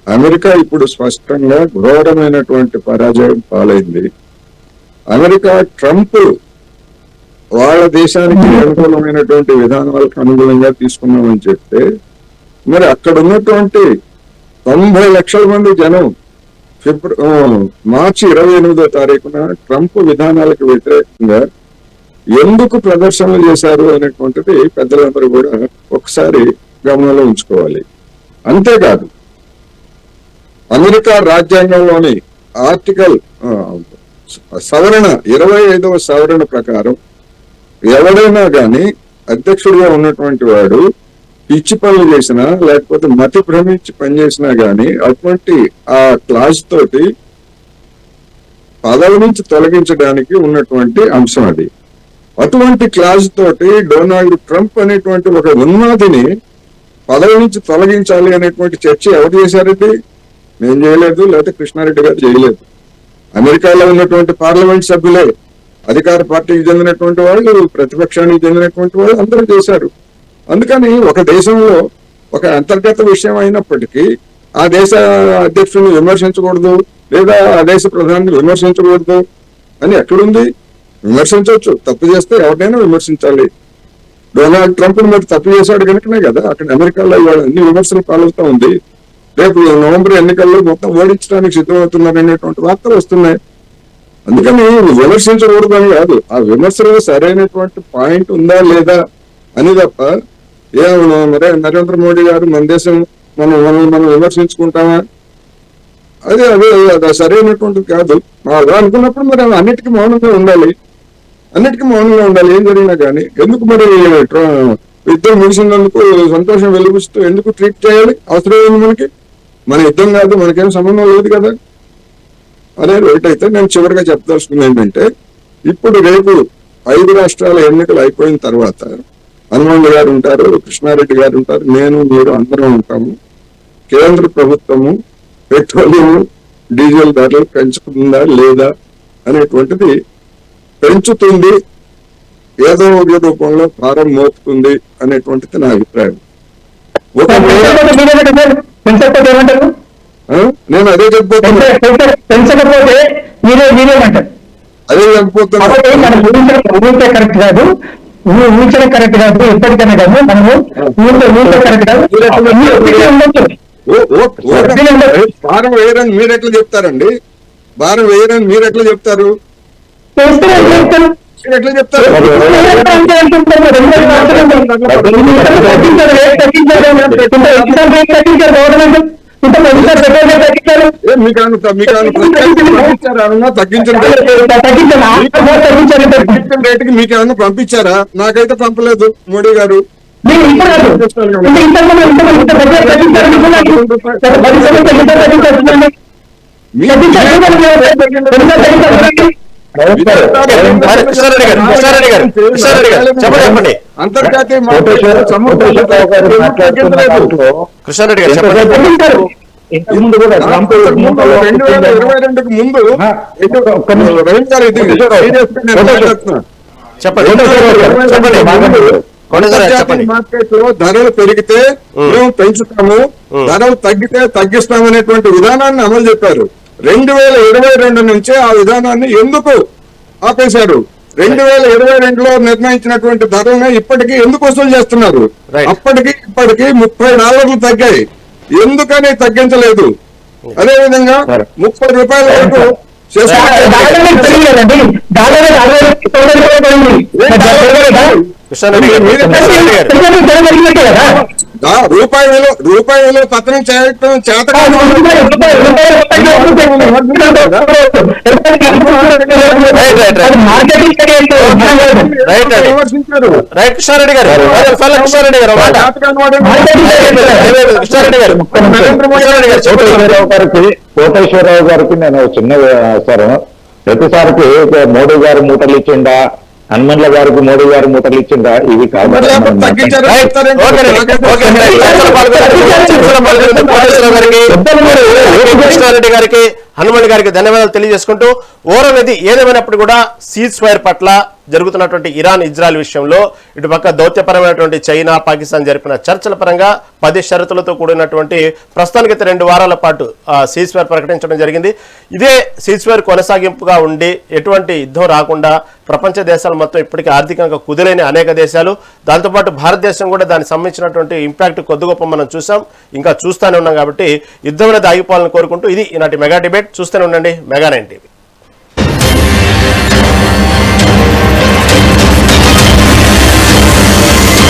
అమెరికా ఇప్పుడు స్పష్టంగా ఘోరమైనటువంటి పరాజయం పాలైంది. అమెరికా ట్రంప్ వాళ్ళ దేశానికి అనుకూలమైనటువంటి విధానాలకు అనుగుణంగా తీసుకున్నామని చెప్తే, మరి అక్కడ ఉన్నటువంటి 90 లక్షల మంది జనం మార్చి 28వ తారీఖున ట్రంప్ విధానాలకు వ్యతిరేకంగా ఎందుకు ప్రదర్శనలు చేశారు అనేటువంటిది పెద్దలందరూ కూడా ఒకసారి గమనంలో ఉంచుకోవాలి. అంతేకాదు, అమెరికా రాజ్యాంగంలోని ఆర్టికల్ సవరణ 25వ సవరణ ప్రకారం ఎవడైనా కానీ అధ్యక్షుడిగా ఉన్నటువంటి వాడు పిచ్చి పనులు చేసినా లేకపోతే మతి భ్రమించి పనిచేసినా గానీ అటువంటి ఆ క్లాజ్ తోటి పదవి నుంచి తొలగించడానికి ఉన్నటువంటి అంశం అది. అటువంటి క్లాజ్ తోటి డొనాల్డ్ ట్రంప్ అనేటువంటి ఒక ఉన్మాదిని పదవి నుంచి తొలగించాలి అనేటువంటి చర్చ ఎవరు చేశారండి? నేను చేయలేదు, లేకపోతే కృష్ణారెడ్డి గారు చేయలేదు. అమెరికాలో ఉన్నటువంటి పార్లమెంట్ సభ్యులే, అధికార పార్టీకి చెందినటువంటి వాళ్ళు, ప్రతిపక్షానికి చెందినటువంటి వాళ్ళు అందరూ చేశారు. అందుకని ఒక దేశంలో ఒక అంతర్గత విషయం అయినప్పటికీ ఆ దేశ అధ్యక్షుడిని విమర్శించకూడదు, లేదా ఆ దేశ ప్రధాని విమర్శించకూడదు అని ఎక్కడుంది? విమర్శించవచ్చు, తప్పు చేస్తే ఎవరినైనా విమర్శించాలి. డొనాల్డ్ ట్రంప్ మరి తప్పు చేశాడు కనుకనే కదా అక్కడ అమెరికాలో ఇవాళ అన్ని విమర్శలు పాల్గొతూ ఉంది. రేపు నవంబర్ ఎన్నికల్లో మొత్తం ఓడించడానికి సిద్ధమవుతున్నారు అనేటువంటి వార్తలు వస్తున్నాయి. అందుకని విమర్శించకూడదు అని కాదు, ఆ విమర్శలో సరైనటువంటి పాయింట్ ఉందా లేదా అని తప్ప నరేంద్ర మోడీ గారు మన దేశం మనం విమర్శించుకుంటామా, అది సరైనటువంటిది కాదు. అలా అనుకున్నప్పుడు మరి అన్నిటికీ మౌనంగా ఉండాలి, ఏం జరిగినా కానీ. ఎందుకు మరి యుద్ధం ముగిసినందుకు సంతోషం వెలుగుస్తూ ఎందుకు ట్రీట్ చేయాలి? అవసరం ఏంది మనకి? మన యుద్ధం కాదు, మనకేం సంబంధం లేదు కదా. అదే ఒకటైతే నేను చివరిగా చెప్పదలుచుకుంది ఏంటంటే, ఇప్పుడు రేపు 5 రాష్ట్రాల ఎన్నికలు అయిపోయిన తర్వాత హనుమంత్ గారు ఉంటారు, కృష్ణారెడ్డి గారు ఉంటారు, నేను మీరు అందరం ఉంటాము. కేంద్ర ప్రభుత్వము పెట్రోలియం డీజిల్ ధరలు పెంచుతుందా లేదా అనేటువంటిది పెంచుతుంది, ఏదో ఒక రూపంలో భారం మోపుతుంది అనేటువంటిది నా అభిప్రాయం. నేను అదే చెప్పబోతున్నా, అదే చెప్పబోతున్నా. కరెక్ట్ కాదు, ఊహించడం కరెక్ట్ కాదు, ఎప్పటికైనా కాదు మనము కరెక్ట్ కాదు. భారం వేయరని మీరు ఎట్లా చెప్తారండి? భారం వేయరని మీరు ఎట్లా చెప్తారు? ఎట్లా చెప్తారు? తగ్గించిన రేటుకి మీకేమన్నా పంపించారా? నాకైతే పంపలేదు మోడీ గారు. అంతర్జాతీయ కృష్ణారెడ్డి గారు చెప్పండి. 2022కు ముందు మార్కెట్ లో ధరలు పెరిగితే మేము పెంచుతాము, ధరలు తగ్గితే తగ్గిస్తాము అనేటువంటి విధానాన్ని అమలు చెప్పారు. 2022 నుంచే ఆ విధానాన్ని ఎందుకు ఆపేశారు? 2022లో నిర్ణయించినటువంటి ధరలను ఇప్పటికీ ఎందుకు వసూలు చేస్తున్నారు? అప్పటికి ఇప్పటికి $30 తగ్గాయి, ఎందుకని తగ్గించలేదు? అదే విధంగా ₹30 వరకు రూపాయి విలువ పతనం చేయటం చేత విమర్శించారు. కృష్ణారెడ్డి గారు కోటేశ్వరరావు గారికి నేను చిన్న సార్, ప్రతిసారికి మోడీ గారు మూటలు ఇచ్చిండా, హనుమండ్ల గారికి మోడీ గారు మూటలు ఇచ్చిందా? ఇవి కాదు. కృష్ణారెడ్డి గారికి, హనుమండ్ గారికి ధన్యవాదాలు తెలియజేసుకుంటూ ఓవరాల్ ఇది ఏదేమైనప్పుడు కూడా సీజ్ ఫైర్ పట్ల జరుగుతున్నటువంటి ఇరాన్ ఇజ్రాయెల్ విషయంలో ఇటుపక్క దౌత్యపరమైనటువంటి చైనా పాకిస్తాన్ జరిపిన చర్చల పరంగా 10 షరతులతో కూడినటువంటి ప్రస్తుతానికైతే 2 వారాల పాటు సీజ్ ఫైర్ ప్రకటించడం జరిగింది. ఇదే సీజ్ ఫైర్ కొనసాగింపుగా ఉండి ఎటువంటి యుద్ధం రాకుండా ప్రపంచ దేశాలు మొత్తం ఇప్పటికీ ఆర్థికంగా కుదిలేని అనేక దేశాలు, దాంతోపాటు భారతదేశం కూడా దానికి సంబంధించినటువంటి ఇంపాక్ట్ కొద్ది గొప్ప మనం చూసాం, ఇంకా చూస్తూనే ఉన్నాం. కాబట్టి యుద్ధం అనేది ఆగిపోవాలని కోరుకుంటూ ఇది ఈనాటి మెగా డిబేట్. చూస్తూనే ఉండండి మెగా 9 టీవీ.